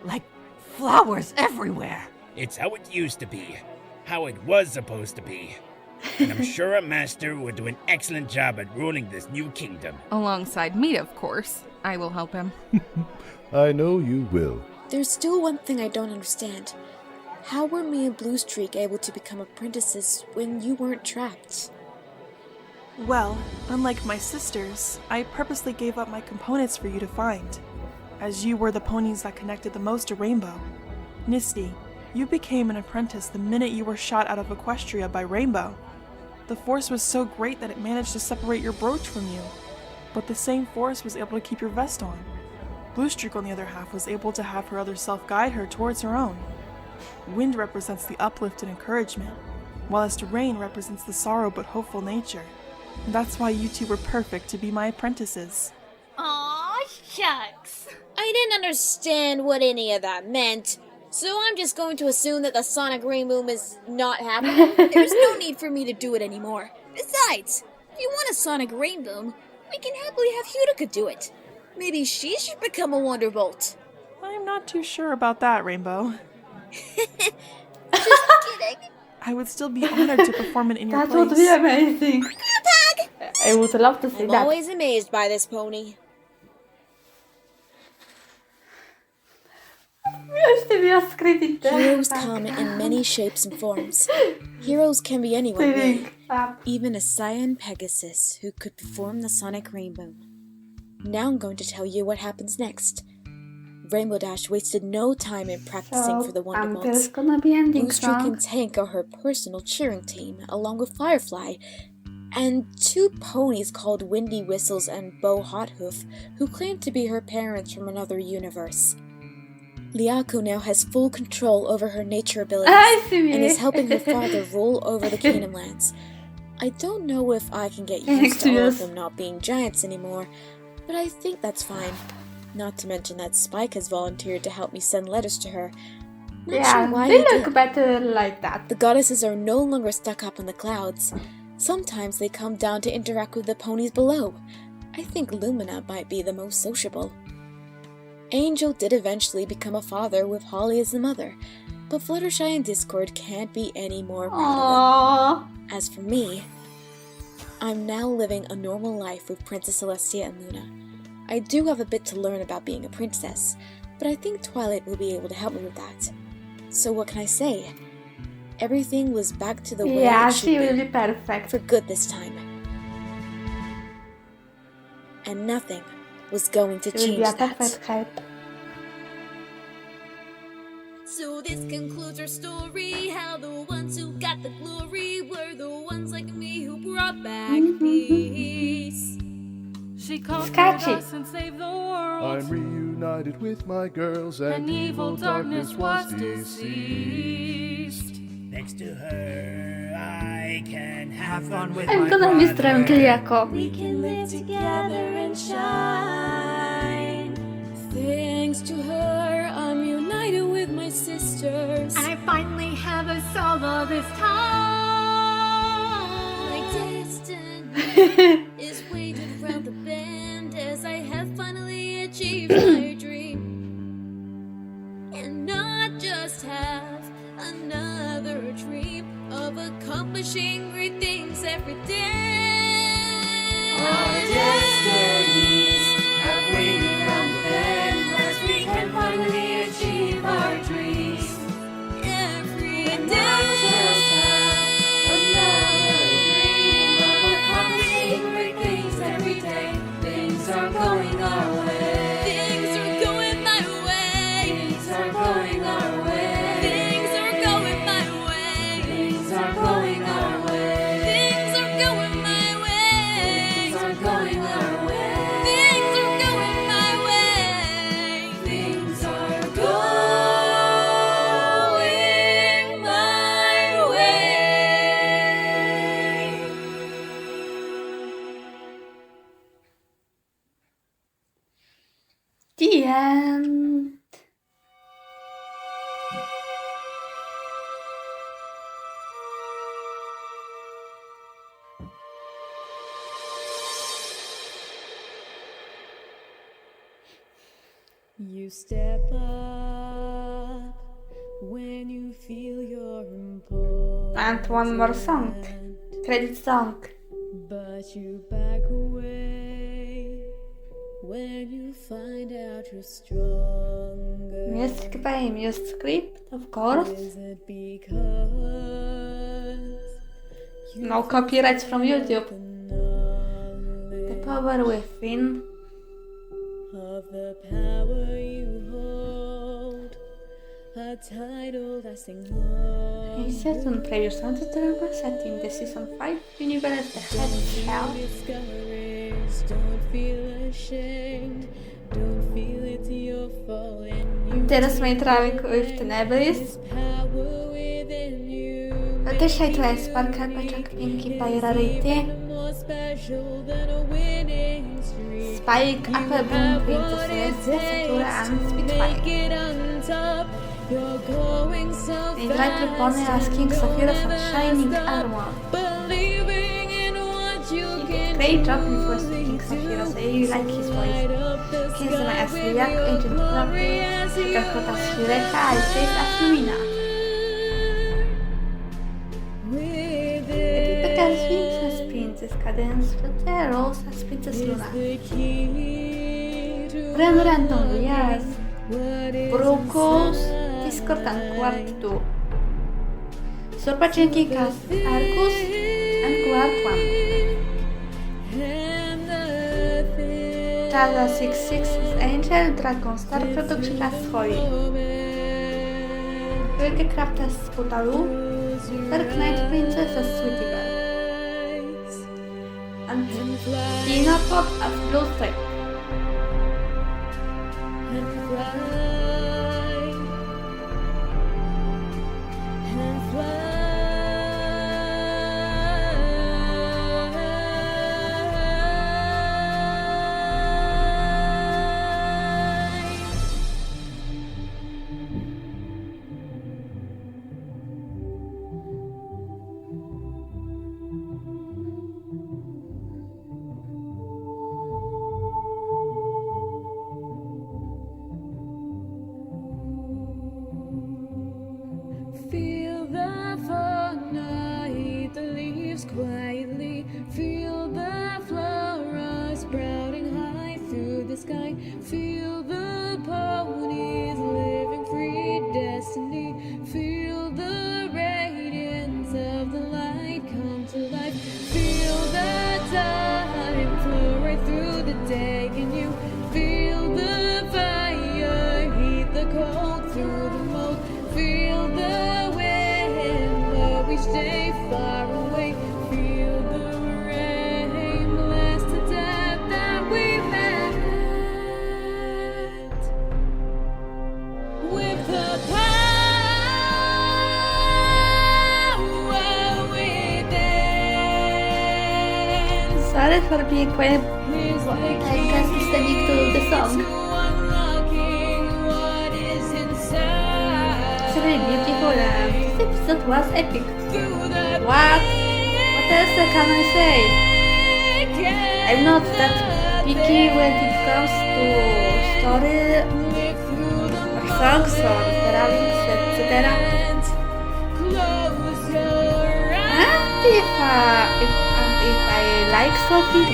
Like flowers everywhere. It's how it used to be. How it was supposed to be. And I'm sure a master would do an excellent job at ruling this new kingdom. Alongside me, of course. I will help him. I know you will. There's still one thing I don't understand. How were me and Bluestreak able to become apprentices when you weren't trapped? Well, unlike my sisters, I purposely gave up my components for you to find, as you were the ponies that connected the most to Rainbow. Nisty, you became an apprentice the minute you were shot out of Equestria by Rainbow. The force was so great that it managed to separate your brooch from you, but the same force was able to keep your vest on. Bluestreak, on the other half, was able to have her other self guide her towards her own. Wind represents the uplift and encouragement, whilst rain represents the sorrow but hopeful nature. And that's why you two were perfect to be my apprentices. Aw, shucks. I didn't understand what any of that meant, so I'm just going to assume that the sonic rainbow is not happening. There's no need for me to do it anymore. Besides, if you want a sonic rainbow, we can happily have Yurika do it. Maybe she should become a Wonderbolt. I'm not too sure about that, Rainbow. Just kidding. I would still be honored to perform it in your That place. would be amazing. I would love to see I'm that. always amazed by this pony. Heroes come in many shapes and forms. Heroes can be anyone, really. Even a Cyan Pegasus who could perform the sonic rainbow. Now I'm going to tell you what happens next. Rainbow Dash wasted no time in practicing for the Wonderbolts. There's gonna be ending Bluestreak song. and Tank are her personal cheering team, along with Firefly, and two ponies called Windy Whistles and Bo Hothoof, who claim to be her parents from another universe. Liako now has full control over her nature abilities and is helping her father rule over the Canaan lands. I don't know if I can get used to all of them not being giants anymore, but I think that's fine. Not to mention that Spike has volunteered to help me send letters to her. Not sure why they he look did. better like that. The goddesses are no longer stuck up in the clouds. Sometimes they come down to interact with the ponies below. I think Lumina might be the most sociable. Angel did eventually become a father with Holly as the mother, but Fluttershy and Discord can't be any more proud of them. As for me, I'm now living a normal life with Princess Celestia and Luna. I do have a bit to learn about being a princess, but I think Twilight will be able to help me with that. So what can I say? Everything was back to the way it should she will be perfect. For good this time. And nothing was going to She will change be a that. perfect help. So this concludes our story, how the ones who got the glory were the ones like me who brought back peace. She conquered Sketchy. us and saved the world. I'm reunited with my girls, and evil darkness was deceased. Next to her, I can have fun with I'm my gonna miss brother. Liako. We can live together and shine. Thanks to her, I'm united with my sisters. And I finally have a solo this time. My destiny is weighted around the bend as I have finally achieved my dream. And not just have another dream of accomplishing great things every day. Our destinies have waited from the bend as we can finally achieve our dreams. Every And now just have another dream of accomplishing great things every day. Things are going our way. Things are going my way. Things are going our way. Things are going my way. Things are going our way. Things are going my way. Things are going our way. Things are going my way. Things are going my way. The end. You step up when you feel you're important. And one more song. Credit song. But you back away when you find out you're stronger. Music by Musescript, of course. Is it because No copyrights from YouTube. The power within. of the power you hold, a title lasting long. In season previous on the drama set in the season 5 universe The Head Shell. Don't feel ashamed, don't feel it's your fault. Teraz my traveling with the Neblis. Też to jest Sparkle Paczak Pinkie Pie Rarity. Spike, Apple Bloom, Princess Celestia, Satura and Spitfire. In Lightly Pony as King Sapphira and Shining Armor. He did a great job in first King Sapphira, so I really like his voice. Kenzama as Liak, Agent Clubby, Dakota as Hireka, Isis as Lumina. Rebecca as Wings as Princess Cadence, Flutter Rose as Princess Luna. Ren Random as Brokos, Discord and Quart 2. Super Chinky as Arcus and Quart 1. Jada 66 as Angel, Dragon Star Production as Holly. Wielkie Craft as Sputalu, Dark Knight Princess as Sweetie Belle. And Tina Pop as Blue Streak. Feel the fall night, the leaves quietly. Feel the flowers sprouting high through the sky. Feel the ponies living free destiny. Feel the radiance of the light come to life. Feel the time flow right through the day in you. Feel the fire heat the cold through the mold. Feel the wind blow each day far away. Feel the rain blast to death that we met. With the power within. Sorry for being quiet. I guess listening to the song. It's really beautiful and this episode was epic. What else can I say? I'm not that picky when it comes to story or songs or lyrics, etc. And if I like something,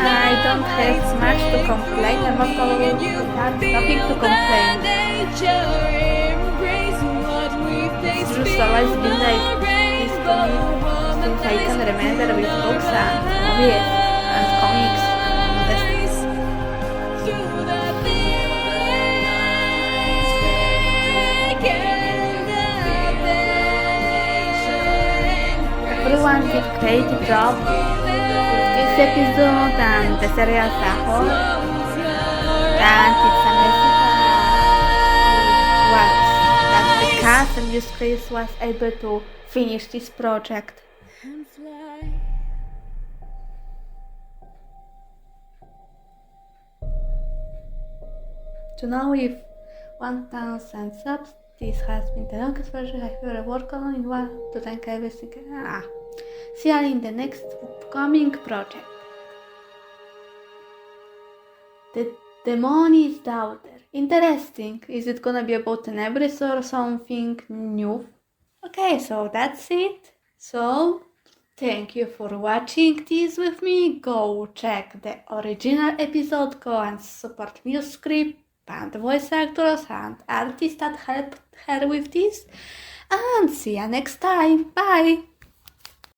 I don't have much to complain about. Nothing to complain. It's just always been like this to me since I can remember with books and movies and comics and this. Everyone did a great job with this episode and the series as a whole, and it's amazing that the cast and this Chris was able to finish this project. To know if 1000 subs, this has been the longest version I've ever worked on in one to thank everything. See you in the next upcoming project. The Demoni's Daughter. Interesting. Is it gonna be about an Nebris or something new? Okay, so that's it. So, thank you for watching this with me. Go check the original episode, go and support Musescript and the voice actors and artists that helped her with this. And see you next time. Bye!